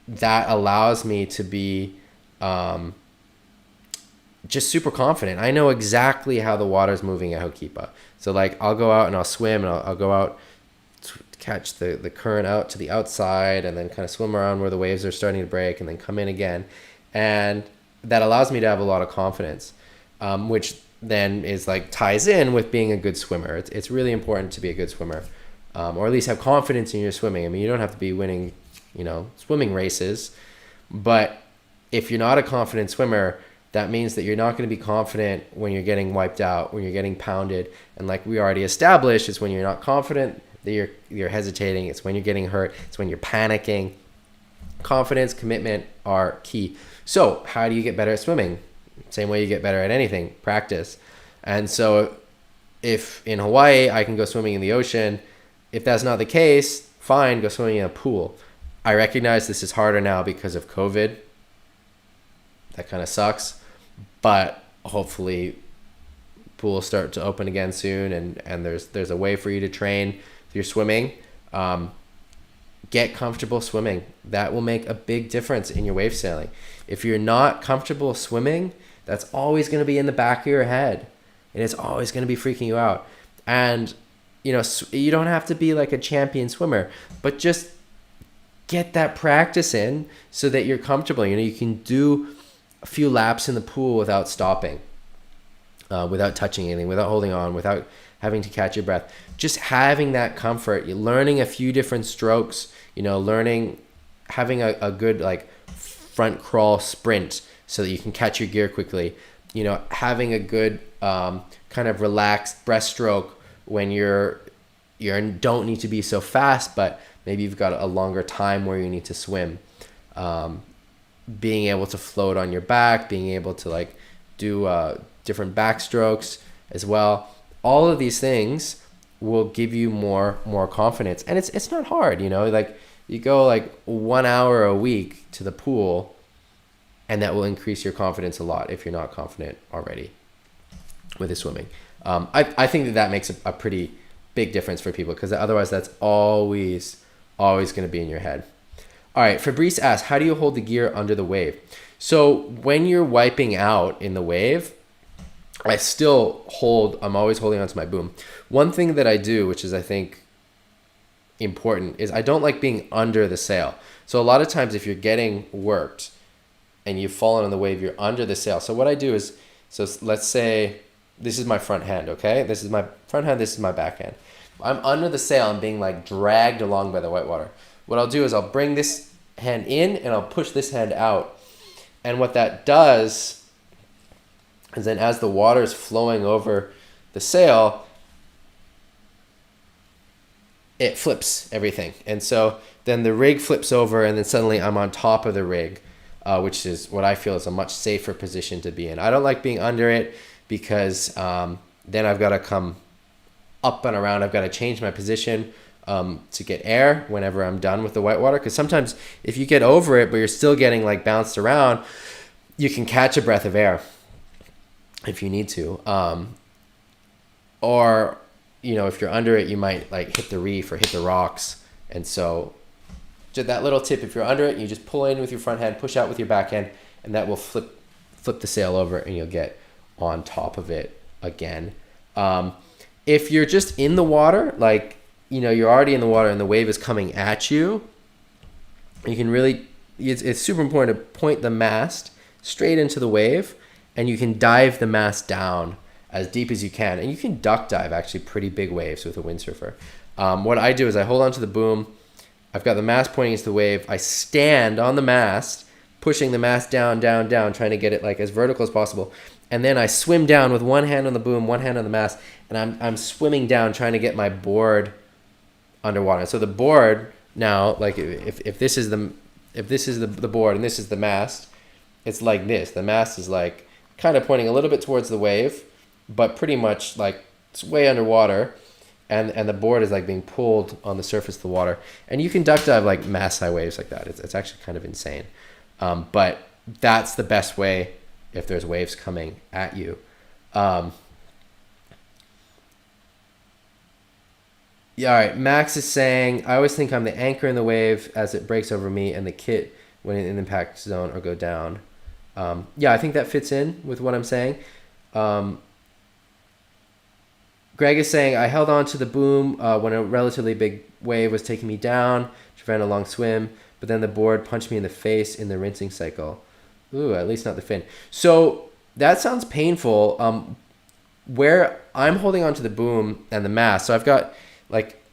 that allows me to be just super confident. I know exactly how the water's moving at Hokipa. So like I'll go out and I'll swim and I'll go out to catch the current out to the outside and then kind of swim around where the waves are starting to break and then come in again. And that allows me to have a lot of confidence, which then is like ties in with being a good swimmer. It's really important to be a good swimmer, or at least have confidence in your swimming. I mean, you don't have to be winning, swimming races, but if you're not a confident swimmer, that means that you're not going to be confident when you're getting wiped out, when you're getting pounded. And like we already established, it's when you're not confident that you're hesitating. It's when you're getting hurt. It's when you're panicking. Confidence, commitment are key. So how do you get better at swimming? Same way you get better at anything, practice. And so if in Hawaii I can go swimming in the ocean, if that's not the case, fine, go swimming in a pool. I recognize this is harder now because of COVID. That kind of sucks. But hopefully pools start to open again soon, and there's a way for you to train your swimming. Get comfortable swimming. That will make a big difference in your wave sailing. If you're not comfortable swimming, that's always going to be in the back of your head, and it's always going to be freaking you out. And you don't have to be like a champion swimmer, but just get that practice in so that you're comfortable. You can do a few laps in the pool without stopping, without touching anything, without holding on, without having to catch your breath. Just having that comfort, you're learning a few different strokes, having a good like front crawl sprint so that you can catch your gear quickly, having a good kind of relaxed breaststroke when you don't need to be so fast, but maybe you've got a longer time where you need to swim. Being able to float on your back, being able to like do different backstrokes as well. All of these things will give you more confidence, and it's not hard. Like you go like 1 hour a week to the pool, and that will increase your confidence a lot if you're not confident already with the swimming. I think that makes a pretty big difference for people, because otherwise that's always going to be in your head. All right, Fabrice asks, how do you hold the gear under the wave? So when you're wiping out in the wave, I'm always holding onto my boom. One thing that I do, which is I think important, is I don't like being under the sail. So a lot of times if you're getting worked and you've fallen on the wave, you're under the sail. So what I do is, so let's say this is my front hand, okay? This is my front hand, this is my back hand. I'm under the sail and being like dragged along by the whitewater. What I'll do is I'll bring this hand in and I'll push this hand out. And what that does is then as the water is flowing over the sail, it flips everything. And so then the rig flips over and then suddenly I'm on top of the rig, which is what I feel is a much safer position to be in. I don't like being under it because then I've got to come up and around. I've got to change my position to get air whenever I'm done with the whitewater, because sometimes if you get over it but you're still getting like bounced around, you can catch a breath of air if you need to, or if you're under it, you might like hit the reef or hit the rocks. And so just that little tip, if you're under it, you just pull in with your front hand, push out with your back hand, and that will flip the sail over and you'll get on top of it again. If you're just in the water, like you're already in the water and the wave is coming at you, you can really, it's super important to point the mast straight into the wave, and you can dive the mast down as deep as you can. And you can duck dive actually pretty big waves with a windsurfer. What I do is I hold onto the boom, I've got the mast pointing into the wave, I stand on the mast, pushing the mast down, down, down, trying to get it like as vertical as possible. And then I swim down with one hand on the boom, one hand on the mast, and I'm swimming down trying to get my board underwater. So the board now, like if this is the board and this is the mast, it's like this. The mast is like kind of pointing a little bit towards the wave, but pretty much like it's way underwater, and the board is like being pulled on the surface of the water. And you can duck dive like mast high waves like that. It's actually kind of insane, but that's the best way if there's waves coming at you. Yeah, all right. Max is saying, I always think I'm the anchor in the wave as it breaks over me and the kit when in the impact zone or go down. Yeah, I think that fits in with what I'm saying. Greg is saying, I held on to the boom when a relatively big wave was taking me down to prevent a long swim, but then the board punched me in the face in the rinsing cycle. Ooh, at least not the fin. So that sounds painful. Where I'm holding onto the boom and the mast, so I've got like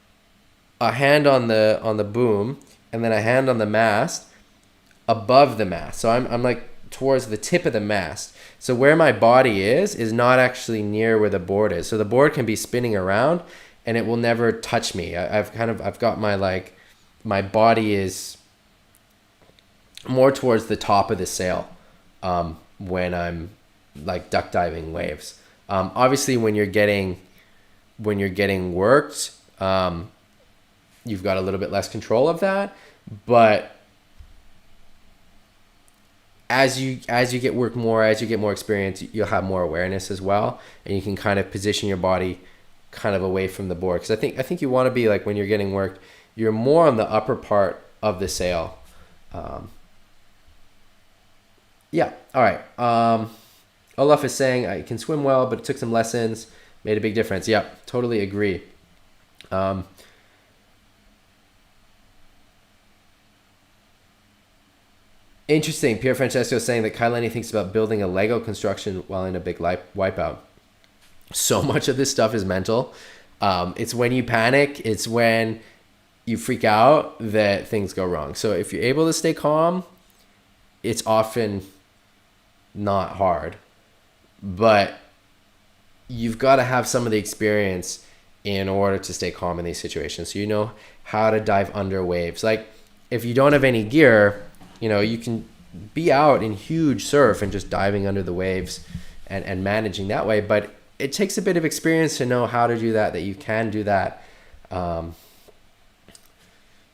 a hand on the boom and then a hand on the mast above the mast. So I'm like towards the tip of the mast. So where my body is not actually near where the board is. So the board can be spinning around and it will never touch me. I've got my body is more towards the top of the sail when I'm like duck diving waves. Obviously when you're getting worked, you've got a little bit less control of that, but as you get worked more, as you get more experience, you'll have more awareness as well, and you can kind of position your body kind of away from the board. Because I think you want to be like, when you're getting worked, you're more on the upper part of the sail. Yeah. All right. Olaf is saying, I can swim well, but it took some lessons, made a big difference. Yeah, totally agree. Interesting. Pierre Francesco is saying that Kailani thinks about building a Lego construction while in a big wipeout. So much of this stuff is mental. It's when you panic, it's when you freak out that things go wrong. So if you're able to stay calm, it's often not hard. But you've got to have some of the experience in order to stay calm in these situations. So you know how to dive under waves. Like if you don't have any gear, you can be out in huge surf and just diving under the waves and managing that way. But it takes a bit of experience to know how to do that you can do that.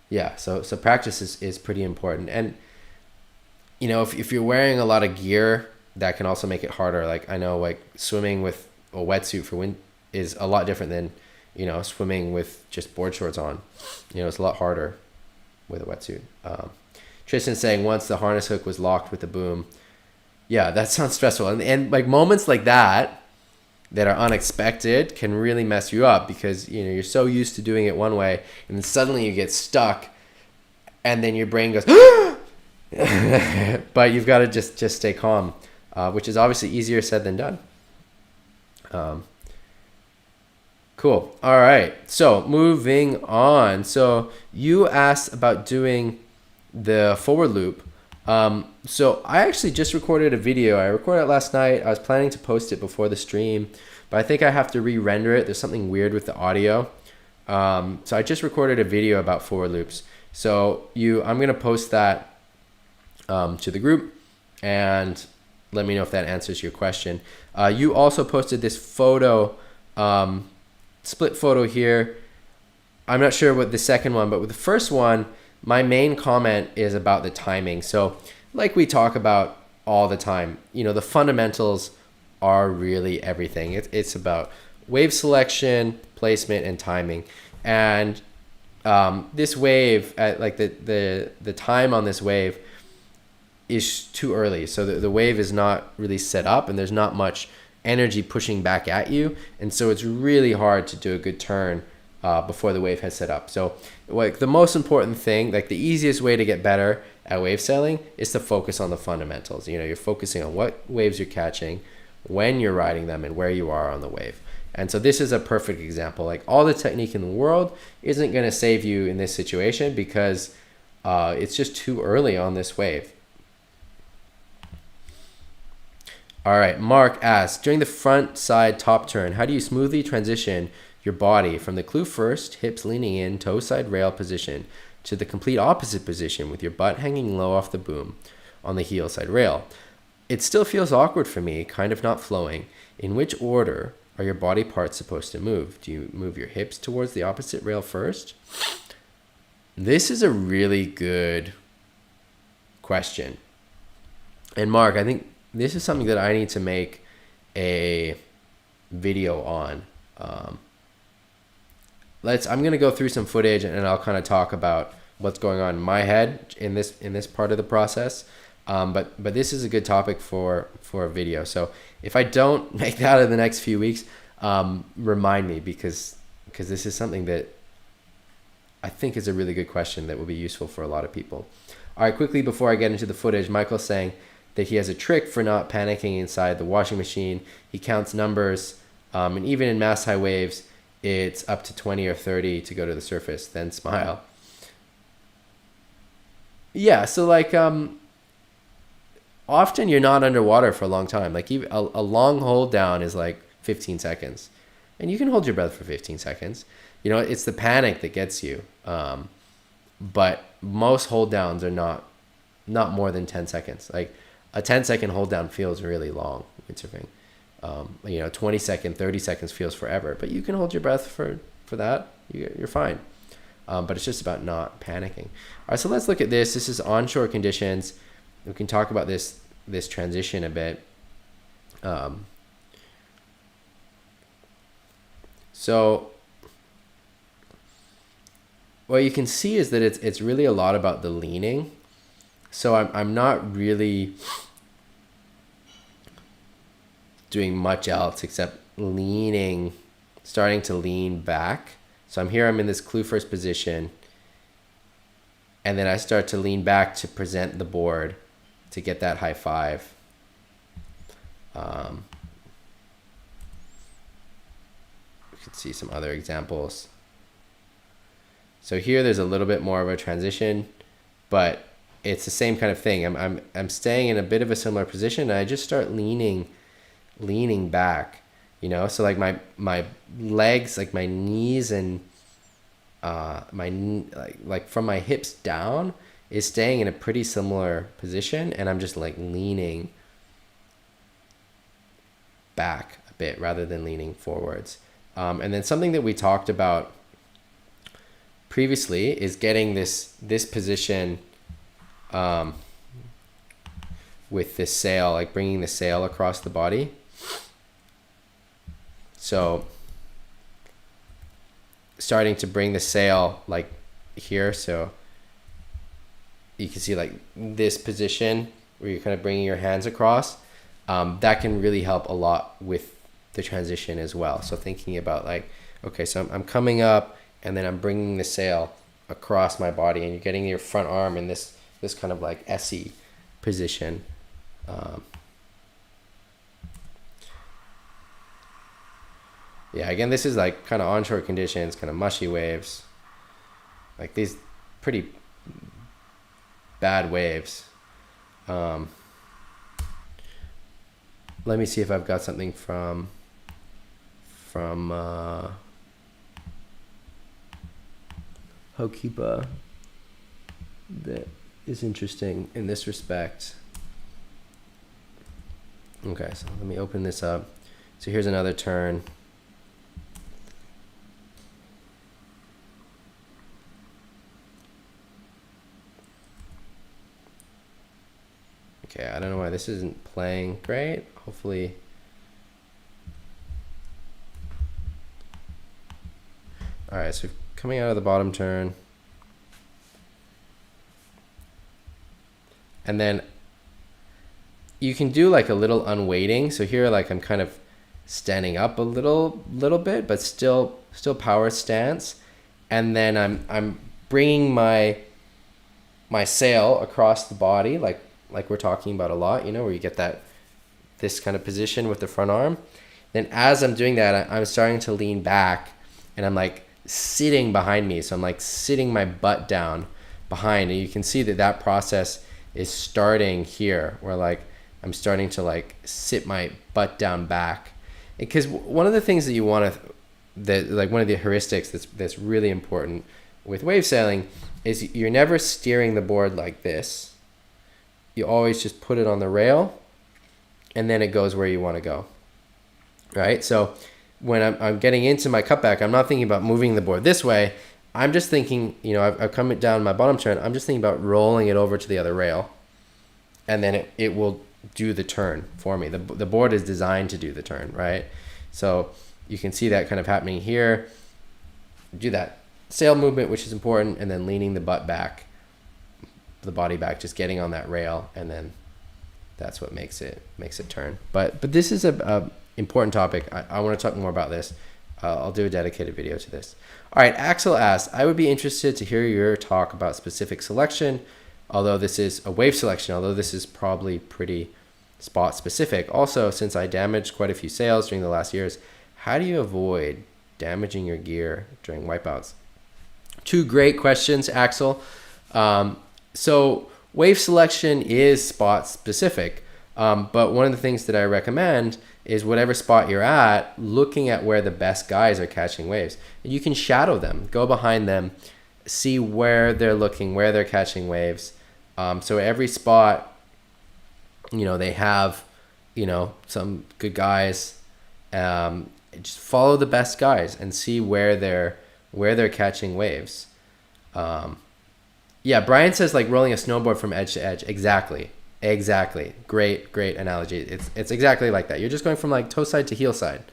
Yeah, so practice is pretty important. And if you're wearing a lot of gear, that can also make it harder. Like I know like swimming with a wetsuit for wind is a lot different than, swimming with just board shorts on. It's a lot harder with a wetsuit. Tristan's saying once the harness hook was locked with the boom. Yeah, that sounds stressful. And like moments like that are unexpected can really mess you up because, you're so used to doing it one way and then suddenly you get stuck and then your brain goes, but you've got to just stay calm, which is obviously easier said than done. Cool. All right. So moving on. So you asked about doing the forward loop. So I actually just recorded a video. I recorded it last night. I was planning to post it before the stream, but I think I have to re-render it. There's something weird with the audio. So I just recorded a video about forward loops. So I'm going to post that to the group and let me know if that answers your question. You also posted this photo, split photo here. I'm not sure what the second one, but with the first one, my main comment is about the timing. So like we talk about all the time, the fundamentals are really everything. It's about wave selection, placement, and timing. And this wave, like the time on this wave is too early. So the wave is not really set up and there's not much energy pushing back at you. And so it's really hard to do a good turn before the wave has set up. So like the most important thing, like the easiest way to get better at wave sailing is to focus on the fundamentals. You're focusing on what waves you're catching, when you're riding them, and where you are on the wave. And so this is a perfect example. Like all the technique in the world isn't going to save you in this situation because it's just too early on this wave. All right, Mark asks, during the front side top turn, how do you smoothly transition your body from the kloof first, hips leaning in, toe side rail position, to the complete opposite position with your butt hanging low off the boom on the heel side rail? It still feels awkward for me, kind of not flowing. In which order are your body parts supposed to move? Do you move your hips towards the opposite rail first? This is a really good question. And Mark, I think this is something that I need to make a video on. I'm going to go through some footage and I'll kind of talk about what's going on in my head in this part of the process. But this is a good topic for a video. So if I don't make that in the next few weeks, remind me because this is something that I think is a really good question that will be useful for a lot of people. All right, quickly before I get into the footage, Michael's saying that he has a trick for not panicking inside the washing machine. He counts numbers, and even in mast high waves, it's up to 20 or 30 to go to the surface, then smile. Yeah, so like often you're not underwater for a long time. Like even a long hold down is like 15 seconds. And you can hold your breath for 15 seconds. It's the panic that gets you. But most hold downs are not more than 10 seconds. Like a 10-second hold down feels really long windsurfing. 20 second, 30 seconds feels forever, but you can hold your breath for that. You're fine. But it's just about not panicking. All right, so let's look at this. This is onshore conditions. We can talk about this transition a bit. So what you can see is that it's really a lot about the leaning. So I'm not really doing much else except starting to lean back. So I'm in this kloof first position, and then I start to lean back to present the board to get that high five. You can see some other examples. So here there's a little bit more of a transition, but it's the same kind of thing. I'm staying in a bit of a similar position, and I just start leaning back, so like my legs, like my knees and like from my hips down is staying in a pretty similar position, and I'm just like leaning back a bit rather than leaning forwards. And then something that we talked about previously is getting this position with this sail, like bringing the sail across the body. So starting to bring the sail like here, so you can see like this position where you're kind of bringing your hands across. That can really help a lot with the transition as well. So thinking about like, okay, so I'm coming up and then I'm bringing the sail across my body, and you're getting your front arm in this kind of like Ezzy position. Yeah, again, this is like kind of onshore conditions, kind of mushy waves, like these pretty bad waves. Let me see if I've got something from Hokipa that is interesting in this respect. Okay, so let me open this up. So here's another turn. Okay, I don't know why this isn't playing great. Hopefully. All right, so coming out of the bottom turn. And then you can do like a little unweighting. So here, like I'm kind of standing up a little bit, but still power stance. And then I'm bringing my sail across the body, like we're talking about a lot, you know, where you get this kind of position with the front arm. Then as I'm doing that, I'm starting to lean back, and I'm like sitting behind me. So I'm like sitting my butt down behind, and you can see that process is starting here, where like I'm starting to like sit my butt down back. Because one of the things that you want to, that like one of the heuristics that's really important with wave sailing is you're never steering the board like this. You always just put it on the rail, and then it goes where you want to go, right? So when I'm getting into my cutback, I'm not thinking about moving the board this way. I'm just thinking, you know, I've come down my bottom turn. I'm just thinking about rolling it over to the other rail, and then it will do the turn for me. The board is designed to do the turn, right? So you can see that kind of happening here. Do that sail movement, which is important, and then leaning the butt back, the body back, just getting on that rail, and then that's what makes it turn. But this is a important topic. I want to talk more about this. I'll do a dedicated video to this. All right, Axel asked, I would be interested to hear your talk about specific selection, although this is a wave selection, although this is probably pretty spot specific. Also, since I damaged quite a few sails during the last years, how do you avoid damaging your gear during wipeouts? Two great questions, Axel. So wave selection is spot specific, but one of the things that I recommend is whatever spot you're at, looking at where the best guys are catching waves. You can shadow them, go behind them, see where they're looking, where they're catching waves. So every spot, you know, they have, you know, some good guys. Just follow the best guys and see where they're catching waves. Yeah, Brian says like rolling a snowboard from edge to edge. Exactly. Great analogy. It's exactly like that. You're just going from like toe side to heel side.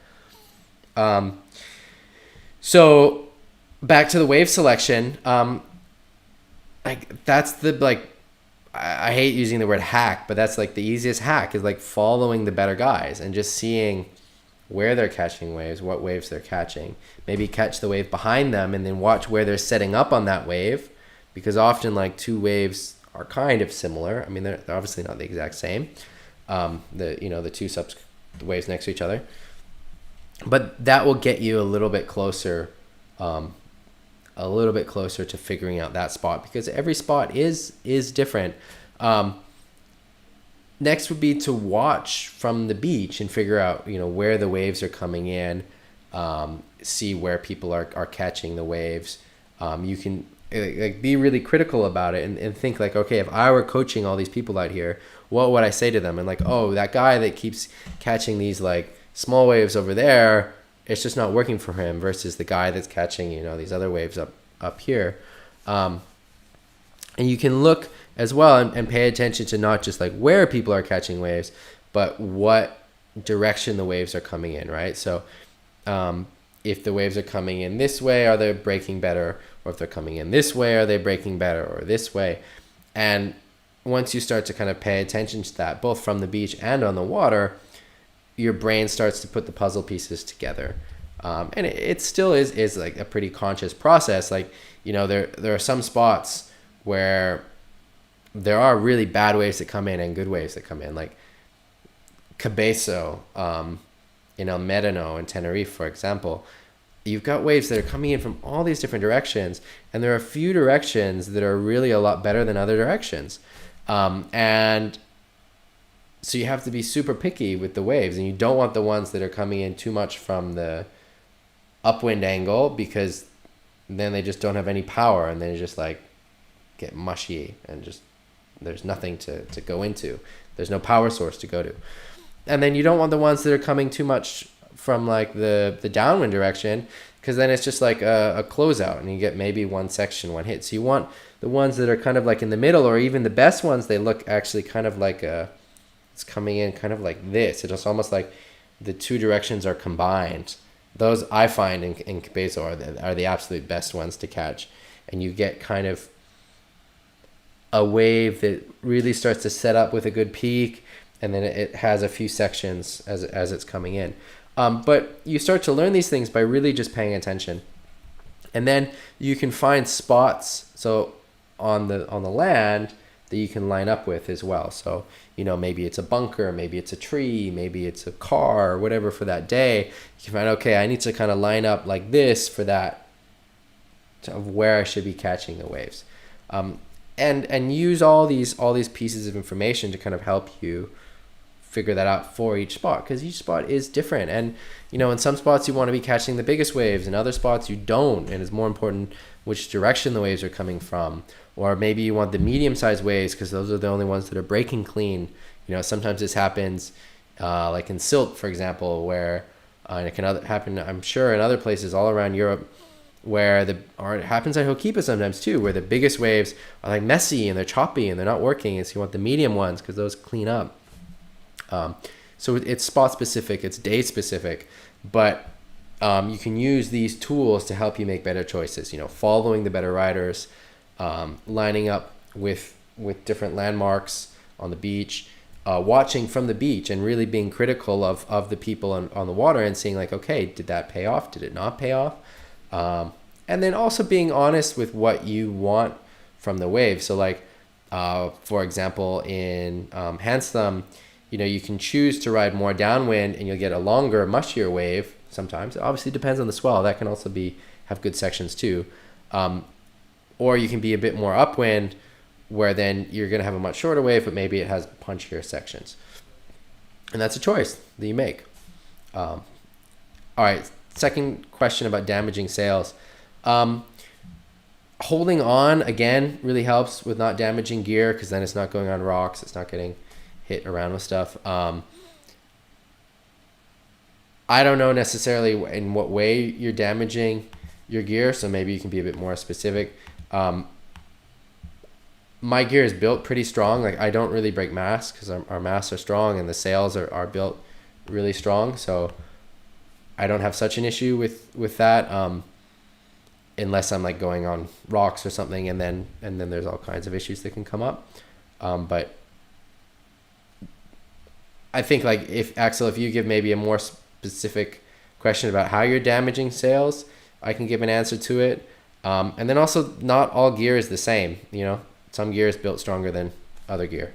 So back to the wave selection. Like that's the like, I hate using the word hack, but that's like the easiest hack is like following the better guys and just seeing where they're catching waves, what waves they're catching. Maybe catch the wave behind them and then watch where they're setting up on that wave, because often like two waves are kind of similar. I mean, they're obviously not the exact same. The two waves next to each other, but that will get you a little bit closer to figuring out that spot, because every spot is different. Next would be to watch from the beach and figure out, you know, where the waves are coming in, see where people are catching the waves. You can like be really critical about it and think like, okay, if I were coaching all these people out here, what would I say to them? And like, oh, that guy that keeps catching these like small waves over there, it's just not working for him, versus the guy that's catching, you know, these other waves up here. And you can look as well, and pay attention to not just like where people are catching waves, but what direction the waves are coming in, right? So if the waves are coming in this way, are they breaking better? Or if they're coming in this way, are they breaking better? Or this way? And once you start to kind of pay attention to that, both from the beach and on the water, your brain starts to put the puzzle pieces together. And it still is like a pretty conscious process. Like, you know, there are some spots where there are really bad waves that come in and good waves that come in, like Cabezo, in El Médano in Tenerife, for example. You've got waves that are coming in from all these different directions, and there are a few directions that are really a lot better than other directions. And so you have to be super picky with the waves, and you don't want the ones that are coming in too much from the upwind angle, because then they just don't have any power, and then you just like get mushy and just there's nothing to go into. There's no power source to go to. And then you don't want the ones that are coming too much from like the downwind direction, because then it's just like a closeout and you get maybe one section, one hit. So you want the ones that are kind of like in the middle, or even the best ones, they look actually kind of like it's coming in kind of like this. It's almost like the two directions are combined. Those I find in Cabezo are the absolute best ones to catch. And you get kind of a wave that really starts to set up with a good peak, and then it has a few sections as it's coming in. But you start to learn these things by really just paying attention. And then you can find spots so on the land that you can line up with as well. So, you know, maybe it's a bunker, maybe it's a tree, maybe it's a car, or whatever for that day. You can find, okay, I need to kind of line up like this for that, of where I should be catching the waves. And use all these pieces of information to kind of help you figure that out for each spot, because each spot is different. And, you know, in some spots you want to be catching the biggest waves, in other spots you don't, and it's more important which direction the waves are coming from. Or maybe you want the medium-sized waves because those are the only ones that are breaking clean. You know, sometimes this happens like in silt, for example, where and it can happen, I'm sure, in other places all around Europe, where or it happens at Hokipa sometimes too, where the biggest waves are like messy and they're choppy and they're not working. And so you want the medium ones because those clean up. So it's spot specific, it's day specific, but you can use these tools to help you make better choices. You know, following the better riders, lining up with different landmarks on the beach, watching from the beach and really being critical of the people on the water and seeing like, okay, did that pay off? Did it not pay off? And then also being honest with what you want from the wave. So like, for example, in Hands Thumb, you know, you can choose to ride more downwind and you'll get a longer, mushier wave sometimes. It obviously depends on the swell. That can also have good sections too. Or you can be a bit more upwind, where then you're going to have a much shorter wave, but maybe it has punchier sections. And that's a choice that you make. All right, second question about damaging sails. Holding on, again, really helps with not damaging gear, because then it's not going on rocks, it's not getting hit around with stuff. I don't know necessarily in what way you're damaging your gear, so maybe you can be a bit more specific. My gear is built pretty strong. Like, I don't really break masts because our masts are strong and the sails are built really strong, so I don't have such an issue with that, unless I'm like going on rocks or something, and then there's all kinds of issues that can come up. But I think, like, if Axel, if you give maybe a more specific question about how you're damaging sails, I can give an answer to it. And then also, not all gear is the same. You know, some gear is built stronger than other gear.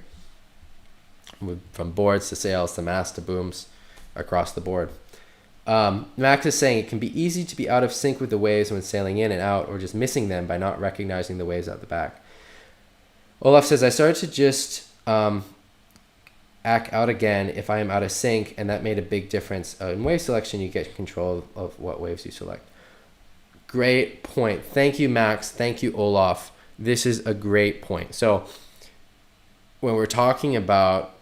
From boards to sails to masts to booms, across the board. Max is saying it can be easy to be out of sync with the waves when sailing in and out, or just missing them by not recognizing the waves out the back. Olaf says, I started to just act out again if I am out of sync, and that made a big difference. In wave selection, you get control of what waves you select. Great point. Thank you, Max. Thank you, Olaf. This is a great point. So when we're talking about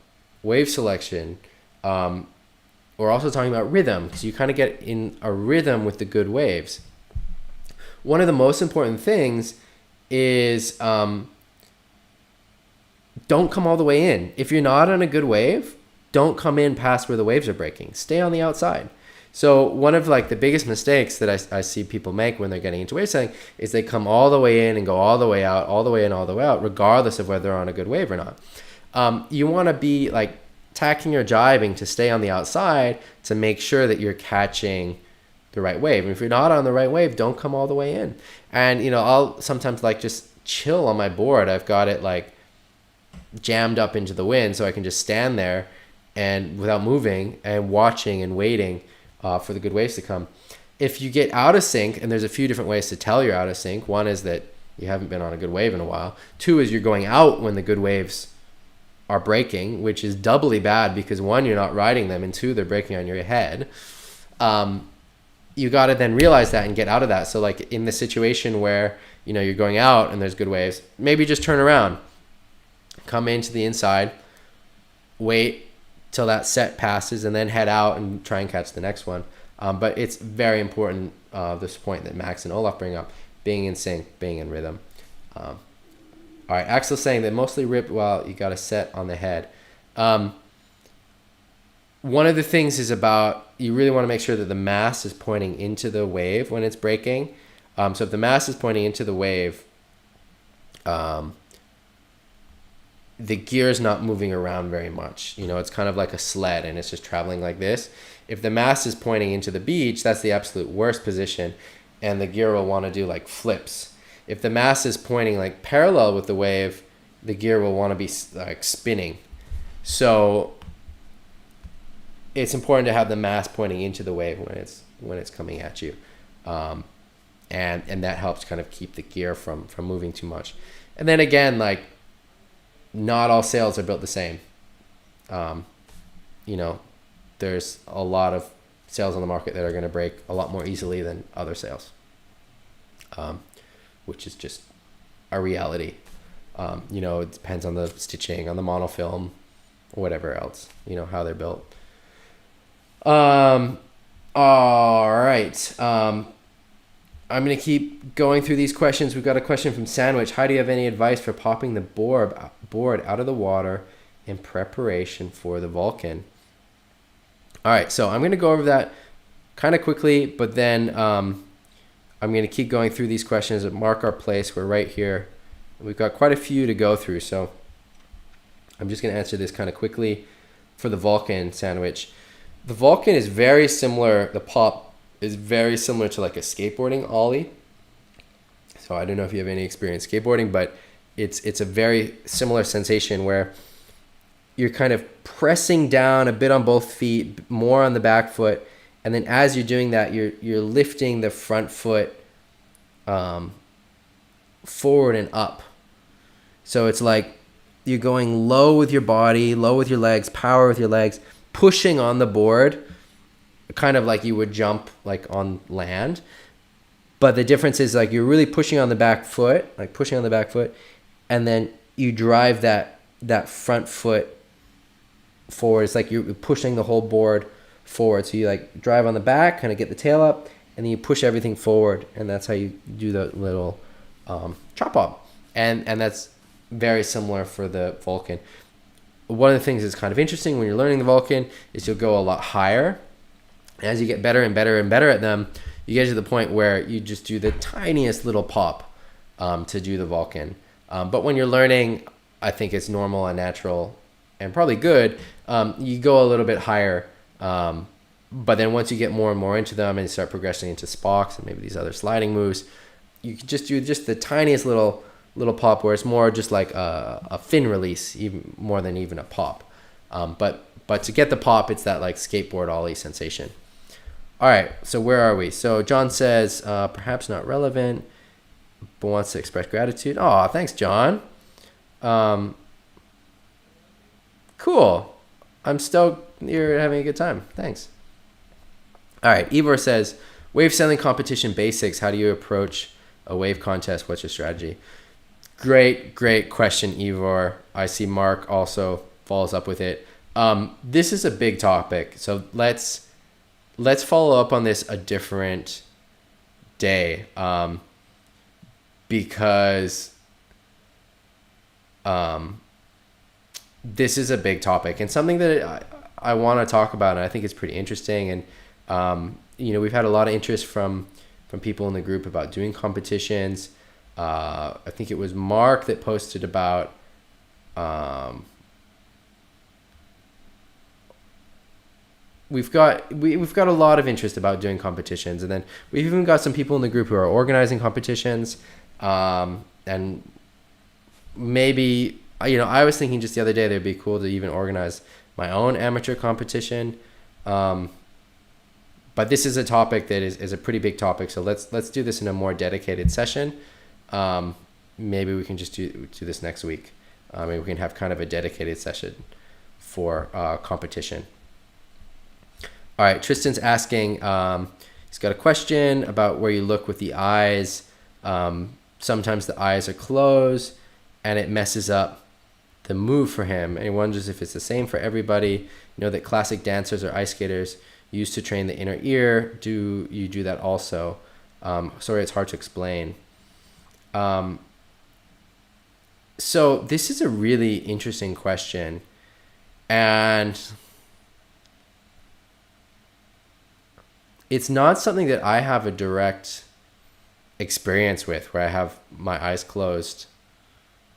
wave selection, we're also talking about rhythm, because you kind of get in a rhythm with the good waves. One of the most important things is don't come all the way in. If you're not on a good wave, don't come in past where the waves are breaking. Stay on the outside. So one of like the biggest mistakes that I see people make when they're getting into wave sailing is they come all the way in and go all the way out, all the way in, all the way out, regardless of whether they're on a good wave or not. You want to be like tacking or jibing to stay on the outside to make sure that you're catching the right wave. And if you're not on the right wave, don't come all the way in. And, you know, I'll sometimes like just chill on my board. I've got it like jammed up into the wind so I can just stand there and without moving and watching and waiting for the good waves to come. If you get out of sync, and there's a few different ways to tell you're out of sync. One is that you haven't been on a good wave in a while. Two is you're going out when the good waves are breaking, which is doubly bad because one, you're not riding them, and two, they're breaking on your head. You got to then realize that and get out of that. So like in the situation where, you know, you're going out and there's good waves, maybe just turn around, come into the inside, wait till that set passes, and then head out and try and catch the next one. But it's very important, this point that Max and Olaf bring up, being in sync, being in rhythm. All right, Axel's saying that mostly rip while you got a set on the head. One of the things is about, you really want to make sure that the mast is pointing into the wave when it's breaking. So if the mast is pointing into the wave, the gear is not moving around very much. You know, it's kind of like a sled and it's just traveling like this. If the mast is pointing into the beach, that's the absolute worst position, and the gear will want to do like flips. If the mast is pointing like parallel with the wave, the gear will want to be like spinning. So it's important to have the mast pointing into the wave when it's coming at you, and that helps kind of keep the gear from moving too much. And then again, like, not all sails are built the same. You know, there's a lot of sails on the market that are going to break a lot more easily than other sails, which is just a reality. You know, it depends on the stitching, on the monofilm, or whatever else, you know, how they're built. All right. I'm going to keep going through these questions. We've got a question from Sandwich. How do you have any advice for popping the board out of the water in preparation for the Vulcan? All right, so I'm going to go over that kind of quickly, but then I'm going to keep going through these questions and mark our place. We're right here. We've got quite a few to go through, so I'm just going to answer this kind of quickly for the Vulcan, Sandwich. The Vulcan is very similar. The pop is very similar to like a skateboarding ollie. So I don't know if you have any experience skateboarding, but it's a very similar sensation where you're kind of pressing down a bit on both feet, more on the back foot, and then as you're doing that, you're lifting the front foot forward and up. So it's like you're going low with your body, low with your legs, power with your legs, pushing on the board, kind of like you would jump like on land. But the difference is like you're really pushing on the back foot, and then you drive that front foot forward. It's like you're pushing the whole board forward. So you like drive on the back, kind of get the tail up, and then you push everything forward, and that's how you do the little chop up. And that's very similar for the Vulcan. One of the things that's kind of interesting when you're learning the Vulcan is you'll go a lot higher. As you get better and better and better at them, you get to the point where you just do the tiniest little pop to do the Vulcan. But when you're learning, I think it's normal and natural and probably good. You go a little bit higher. But then once you get more and more into them and you start progressing into Spocks and maybe these other sliding moves, you can just do just the tiniest little pop where it's more just like a fin release, even more than even a pop. But to get the pop, it's that like skateboard ollie sensation. All right, so where are we? So John says, perhaps not relevant, but wants to express gratitude. Oh, thanks, John. Cool. I'm stoked you're having a good time. Thanks. All right, Ivor says, wave sailing competition basics. How do you approach a wave contest? What's your strategy? Great question, Ivor. I see Mark also follows up with it. This is a big topic, so let's follow up on this a different day, because this is a big topic and something that I want to talk about, and I think it's pretty interesting. And we've had a lot of interest from people in the group about doing competitions. I think it was Mark that posted about we've got a lot of interest about doing competitions, and then we've even got some people in the group who are organizing competitions. And maybe, I was thinking just the other day that it'd be cool to even organize my own amateur competition. But this is a topic that is a pretty big topic, so let's do this in a more dedicated session. Maybe we can just do this next week. Maybe we can have kind of a dedicated session for competition. All right, Tristan's asking, he's got a question about where you look with the eyes. Sometimes the eyes are closed and it messes up the move for him. And he wonders if it's the same for everybody. That classic dancers or ice skaters used to train the inner ear. Do you do that also? Sorry, it's hard to explain. So this is a really interesting question. And it's not something that I have a direct experience with, where I have my eyes closed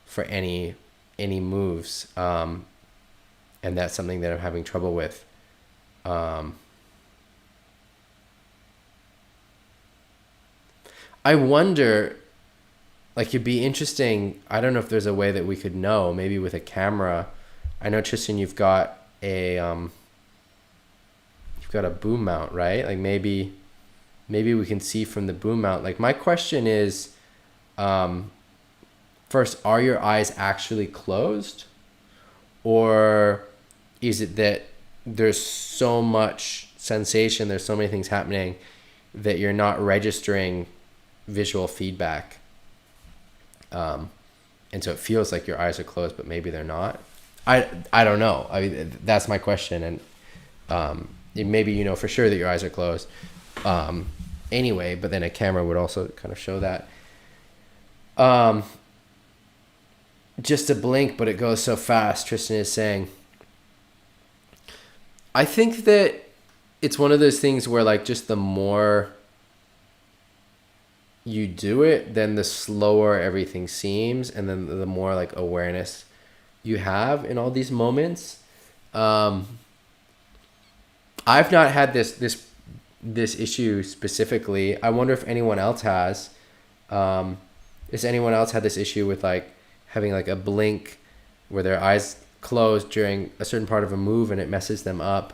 for any moves. And that's something that I'm having trouble with. I wonder, it'd be interesting. I don't know if there's a way that we could know, maybe with a camera. I know, Tristan, you've got a boom mount, right? Maybe we can see from the boom mount. My question is, first, are your eyes actually closed? Or is it that there's so much sensation, there's so many things happening that you're not registering visual feedback? And so it feels like your eyes are closed, but maybe they're not. I don't know. That's my question. And maybe for sure that your eyes are closed. Anyway, but then a camera would also kind of show that. Just a blink, but it goes so fast, Tristan is saying. I think that it's one of those things where just the more you do it, then the slower everything seems, and then the more awareness you have in all these moments. I've not had this issue specifically. I wonder if anyone else has. Has anyone else had this issue with having a blink where their eyes close during a certain part of a move and it messes them up?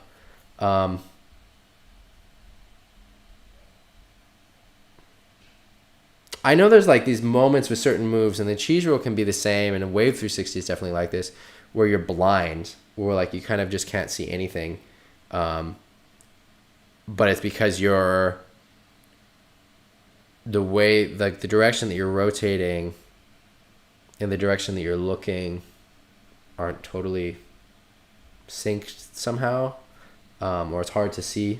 I know there's these moments with certain moves, and the cheese roll can be the same, and a wave 360 is definitely like this, where you're blind, where you kind of just can't see anything. But it's because the way, the direction that you're rotating and the direction that you're looking aren't totally synced somehow, or it's hard to see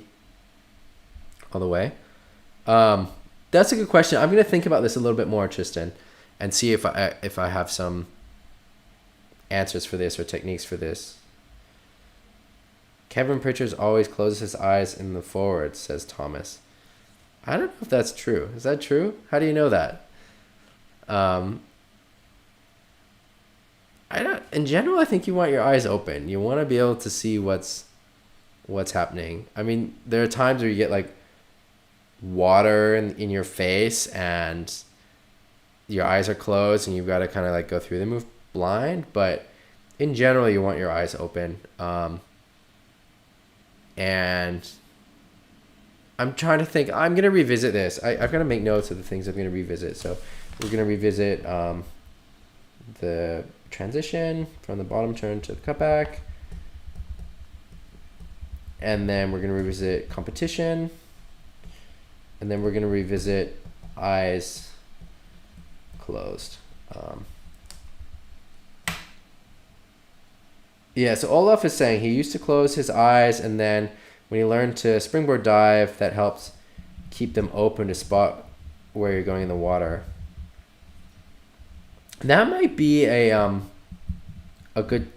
all the way. That's a good question. I'm going to think about this a little bit more, Tristan, and see if I have some answers for this or techniques for this. Kevin Pritchard always closes his eyes in the forward, says Thomas. I don't know if that's true. Is that true? How do you know that? In general, I think you want your eyes open. You want to be able to see what's happening. I mean, there are times where you get water in your face and your eyes are closed and you've got to kind of go through the move blind, but in general you want your eyes open. And I'm trying to think. I'm going to revisit this. I've got to make notes of the things I'm going to revisit. So we're going to revisit the transition from the bottom turn to the cutback, and then we're going to revisit competition. And then we're going to revisit eyes closed. So Olaf is saying he used to close his eyes, and then when he learned to springboard dive, that helps keep them open to spot where you're going in the water. That might be a good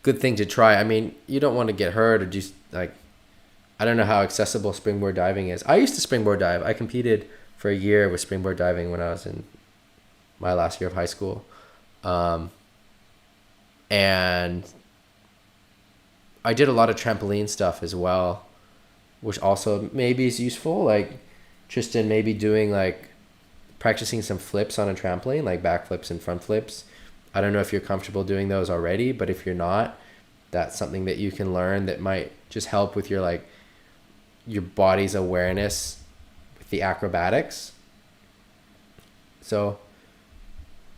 good thing to try. I mean, you don't want to get hurt or just like, I don't know how accessible springboard diving is. I used to springboard dive. I competed for a year with springboard diving when I was in my last year of high school. And I did a lot of trampoline stuff as well, which also maybe is useful. Like Tristan, maybe doing like practicing some flips on a trampoline, like back flips and front flips. I don't know if you're comfortable doing those already, but if you're not, that's something that you can learn that might just help with your like your body's awareness with the acrobatics. So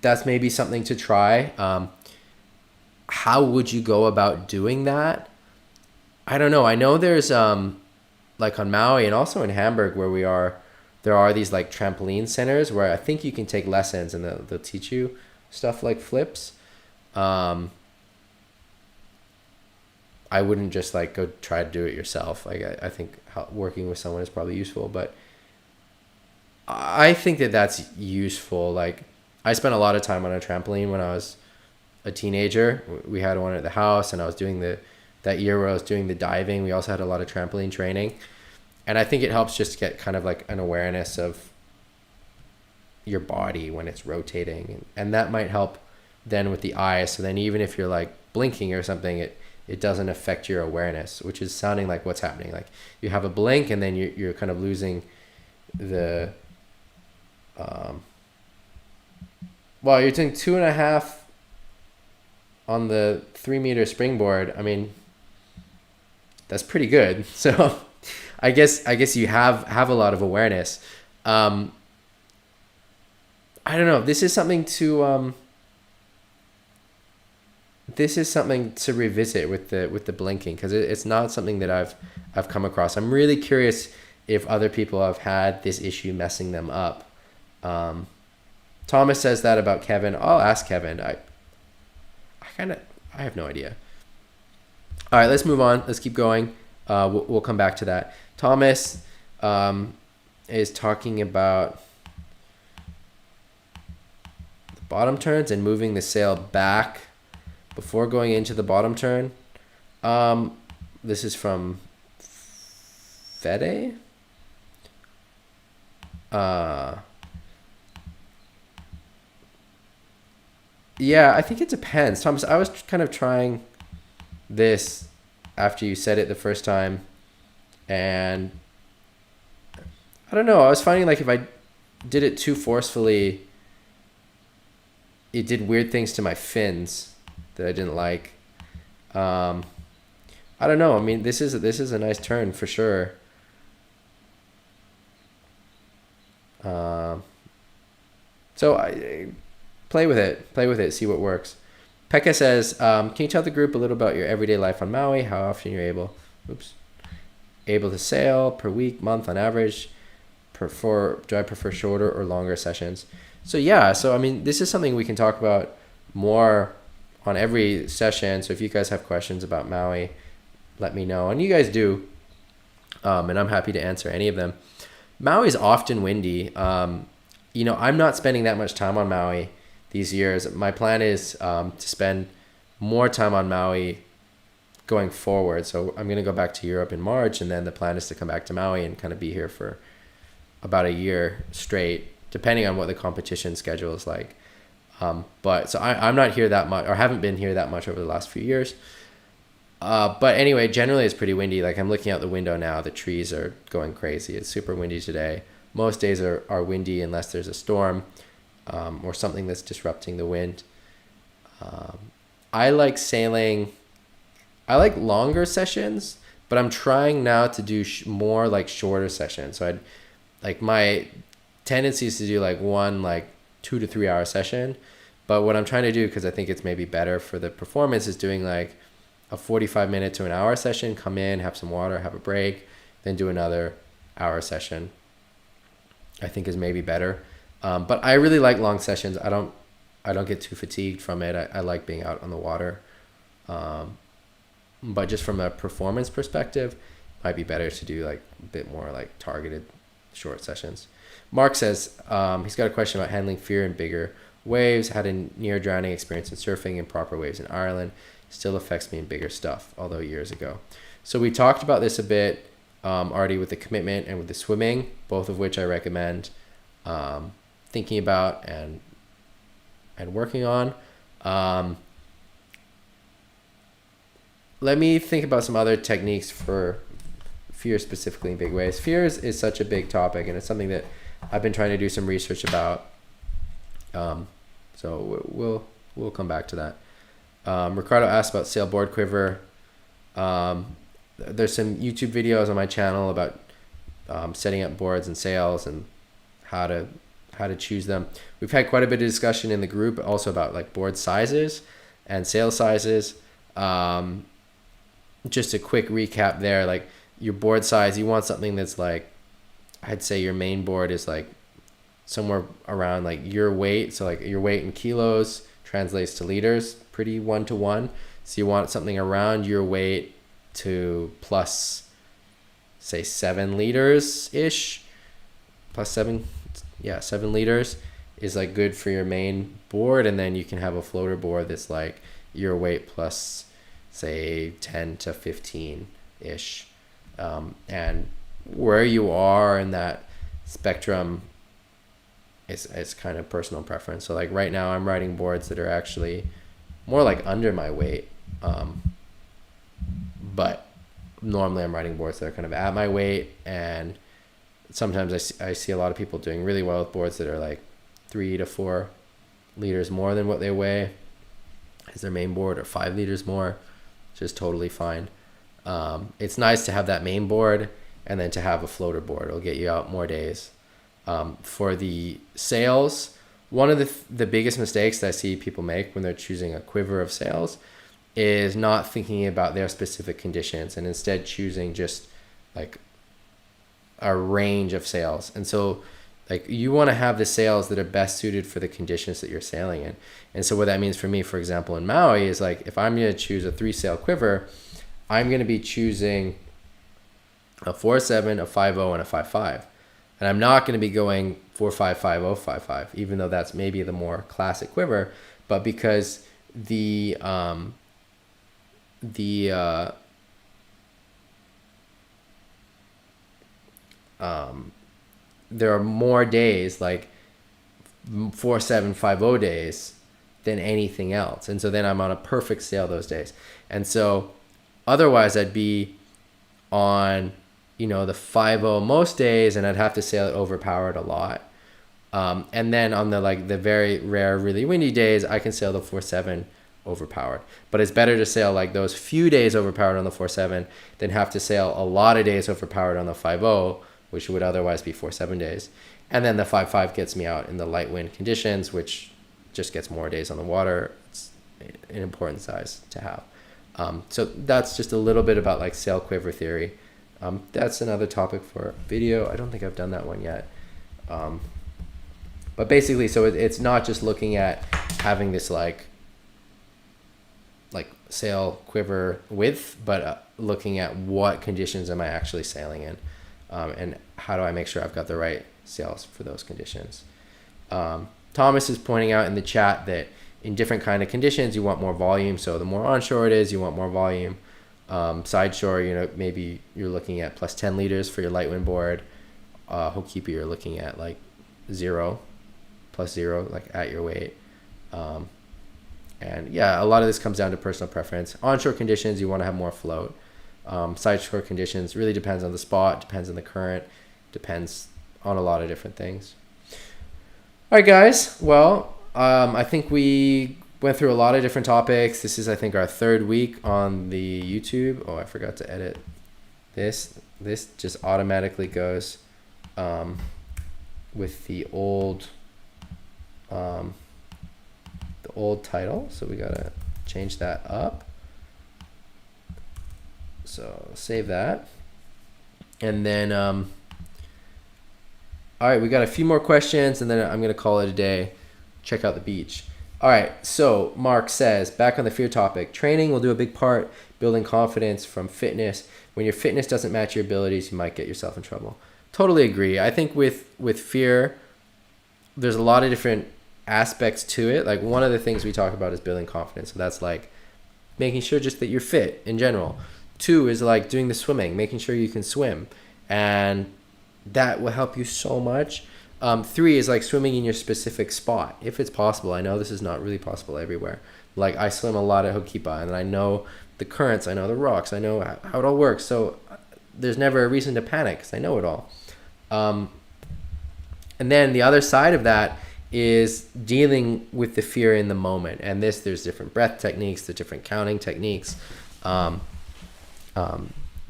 that's maybe something to try. How would you go about doing that? I don't know. I know there's like on Maui and also in Hamburg where we are, there are these like trampoline centers where I think you can take lessons and they'll teach you stuff like flips. I wouldn't just like go try to do it yourself. Like I think working with someone is probably useful, but I think that that's useful. Like I spent a lot of time on a trampoline when I was a teenager. We had one at the house, and I was doing that year where I was doing the diving. We also had a lot of trampoline training, and I think it helps just get kind of like an awareness of your body when it's rotating, and that might help then with the eyes. So then even if you're like blinking or something, it doesn't affect your awareness, which is sounding like what's happening. Like you have a blink and then you're kind of losing the well, you're doing 2.5 on the 3-meter springboard. I mean, that's pretty good. So I guess you have a lot of awareness. I don't know. This is something to revisit with the blinking, because it's not something that I've come across. I'm really curious if other people have had this issue messing them up. Thomas says that about Kevin. I'll ask Kevin. I have no idea. All right, let's move on. Let's keep going. We'll come back to that. Thomas is talking about the bottom turns and moving the sail back before going into the bottom turn. This is from Fede. Yeah, I think it depends. Thomas, I was kind of trying this after you said it the first time, and I don't know, I was finding like if I did it too forcefully, it did weird things to my fins that I didn't like. I don't know. I mean, this is a nice turn for sure. So I play with it, see what works. Pekka says, can you tell the group a little about your everyday life on Maui? How often you're able to sail per week, month on average? Do I prefer shorter or longer sessions? So yeah, I mean, this is something we can talk about more on every session. So if you guys have questions about Maui, let me know. And you guys do. And I'm happy to answer any of them. Maui is often windy. I'm not spending that much time on Maui these years. My plan is to spend more time on Maui going forward. So I'm going to go back to Europe in March, and then the plan is to come back to Maui and kind of be here for about a year straight, depending on what the competition schedule is like. But so I'm not here that much, or haven't been here that much over the last few years. But anyway, generally it's pretty windy. Like I'm looking out the window now, the trees are going crazy. It's super windy today. Most days are windy unless there's a storm or something that's disrupting the wind. I like sailing. I like longer sessions, but I'm trying now to do more like shorter sessions. So my tendency is to do like one 2 to 3 hour session. But what I'm trying to do, because I think it's maybe better for the performance, is doing like a 45-minute to an hour session, come in, have some water, have a break, then do another hour session. I think is maybe better. But I really like long sessions. I don't get too fatigued from it. I like being out on the water. But just from a performance perspective, it might be better to do like a bit more like targeted short sessions. Mark says he's got a question about handling fear in bigger waves. Had a near drowning experience in surfing in proper waves in Ireland. still affects me in bigger stuff, although years ago. So we talked about this a bit already with the commitment and with the swimming, both of which I recommend thinking about and working on. Let me think about some other techniques for fear, specifically in big waves. Fear is such a big topic, and it's something that I've been trying to do some research about. So we'll come back to that. Ricardo asked about sailboard quiver. There's some YouTube videos on my channel about setting up boards and sails and how to choose them. We've had quite a bit of discussion in the group also about like board sizes and sail sizes. Just a quick recap there, like your board size, you want something that's like, I'd say your main board is like somewhere around like your weight. So like your weight in kilos translates to liters, pretty 1-to-1. So you want something around your weight to plus, say 7 liters ish, plus 7 liters is like good for your main board. And then you can have a floater board that's like your weight plus say 10 to 15 ish. And where you are in that spectrum is kind of personal preference. So like right now I'm riding boards that are actually more like under my weight. But normally I'm riding boards that are kind of at my weight, and sometimes I see a lot of people doing really well with boards that are like 3 to 4 liters more than what they weigh as their main board, or 5 liters more, which is totally fine. It's nice to have that main board and then to have a floater board. It'll get you out more days. For the sails, one of the biggest mistakes that I see people make when they're choosing a quiver of sails is not thinking about their specific conditions and instead choosing just like a range of sails. And so like you want to have the sails that are best suited for the conditions that you're sailing in. And so what that means for me, for example, in Maui is like, if I'm going to choose a 3-sail quiver, I'm going to be choosing a 4-7, a 5-0, and a 5-5. And I'm not going to be going 4-5, 5-0, 5-5, even though that's maybe the more classic quiver. But because there are more days, like 4-7, 5-0 days than anything else. And so then I'm on a perfect sail those days. And so otherwise I'd be on, the 5-0 most days, and I'd have to sail it overpowered a lot. And then on the very rare, really windy days, I can sail the 4-7 overpowered. But it's better to sail like those few days overpowered on the 4-7 than have to sail a lot of days overpowered on the 5-0, which would otherwise be 4-7 days. And then the 5-5 gets me out in the light wind conditions, which just gets more days on the water. It's an important size to have. So that's just a little bit about like sail quiver theory. That's another topic for a video. I don't think I've done that one yet. But basically, so it's not just looking at having this like sail quiver width, but looking at what conditions am I actually sailing in, and how do I make sure I've got the right sails for those conditions. Thomas is pointing out in the chat that in different kind of conditions you want more volume. So the more onshore it is, you want more volume. Side shore, maybe you're looking at plus 10 liters for your light wind board. Hokipi, you're looking at like 0, plus 0, like at your weight. And yeah, a lot of this comes down to personal preference. Onshore conditions, you want to have more float. Side shore conditions really depends on the spot, depends on the current, depends on a lot of different things. All right, guys. Well, I think we went through a lot of different topics. This is, I think, our 3rd week on the YouTube. Oh, I forgot to edit this. This just automatically goes with the old title. So we gotta change that up. So save that. And then, all right, we got a few more questions, and then I'm gonna call it a day. Check out the beach. All right, so Mark says, back on the fear topic, training will do a big part, building confidence from fitness. When your fitness doesn't match your abilities, you might get yourself in trouble. Totally agree. I think with fear, there's a lot of different aspects to it. Like one of the things we talk about is building confidence. So that's like making sure just that you're fit in general. 2 is like doing the swimming, making sure you can swim, and that will help you so much. 3 is like swimming in your specific spot, if it's possible. I know this is not really possible everywhere. Like I swim a lot at Hokipa, and I know the currents, I know the rocks, I know how it all works. So there's never a reason to panic because I know it all. And then the other side of that is dealing with the fear in the moment. And there's different breath techniques, there's different counting techniques,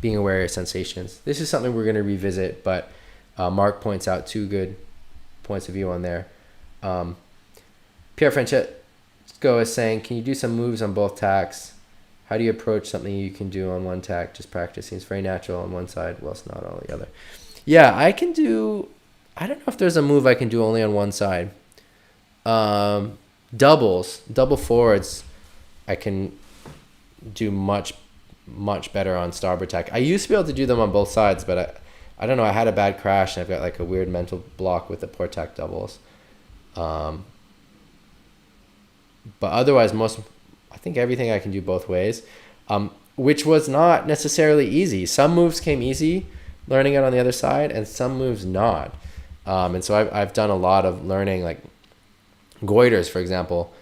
being aware of sensations. This is something we're going to revisit, but Mark points out 2 good points of view on there. Pierre Francesco is saying, can you do some moves on both tacks? How do you approach something you can do on one tack? Just practice. Seems very natural on one side, whilst not on the other. Yeah, I don't know if there's a move I can do only on one side. Double forwards, I can do much better on starboard tack. I used to be able to do them on both sides, but I don't know. I had a bad crash, and I've got like a weird mental block with the port tack doubles. But otherwise, I think everything I can do both ways, which was not necessarily easy. Some moves came easy, learning it on the other side, and some moves not. And so I've done a lot of learning, like goiters, for example,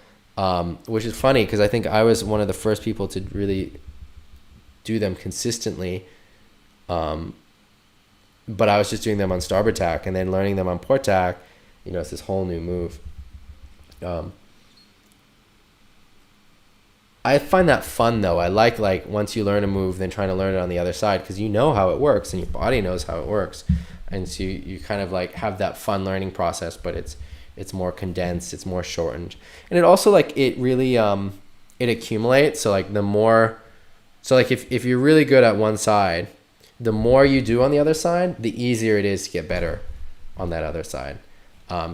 which is funny because I think I was one of the first people to really do them consistently. But I was just doing them on starboard tack, and then learning them on port tack, it's this whole new move. I find that fun though. I like once you learn a move, then trying to learn it on the other side, because you know how it works and your body knows how it works. And so you kind of like have that fun learning process, but it's more condensed, it's more shortened. And it also it really, it accumulates. So like if you're really good at one side, the more you do on the other side, the easier it is to get better on that other side.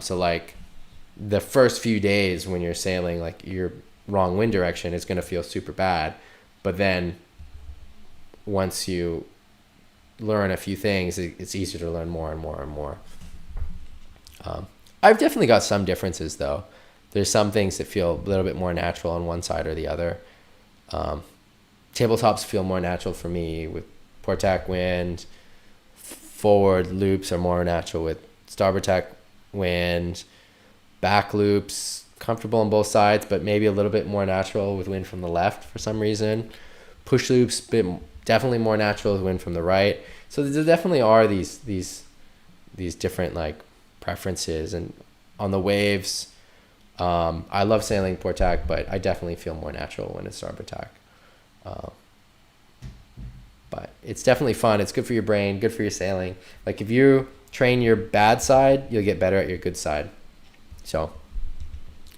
So like the first few days when you're sailing, like your wrong wind direction is going to feel super bad. But then once you learn a few things, it's easier to learn more and more and more. I've definitely got some differences though. There's some things that feel a little bit more natural on one side or the other. Tabletops feel more natural for me with port tack wind. Forward loops are more natural with starboard tack wind. Back loops, comfortable on both sides, but maybe a little bit more natural with wind from the left for some reason. Push loops, definitely more natural with wind from the right. So there definitely are these different like preferences. And on the waves, I love sailing port tack, but I definitely feel more natural when it's starboard tack. But it's definitely fun. It's good for your brain, good for your sailing. Like if you train your bad side, you'll get better at your good side. So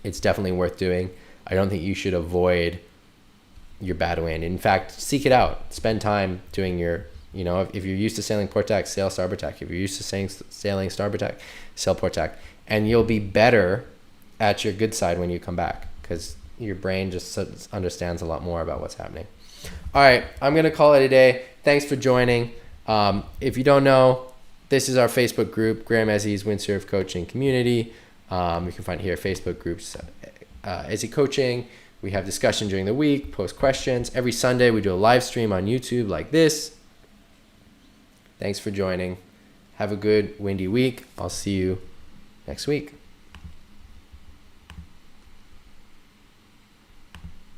it's definitely worth doing. I don't think you should avoid your bad wind. In fact, seek it out. Spend time doing your, if you're used to sailing port tack, sail starboard tack. If you're used to sailing starboard tack, sail port tack. And you'll be better at your good side when you come back, because your brain just understands a lot more about what's happening. All right, I'm going to call it a day. Thanks for joining. If you don't know, this is our Facebook group, Graham Ezzy's Windsurf Coaching Community. You can find here Facebook groups, Ezzy Coaching. We have discussion during the week, post questions. Every Sunday we do a live stream on YouTube like this. Thanks for joining. Have a good windy week. I'll see you next week.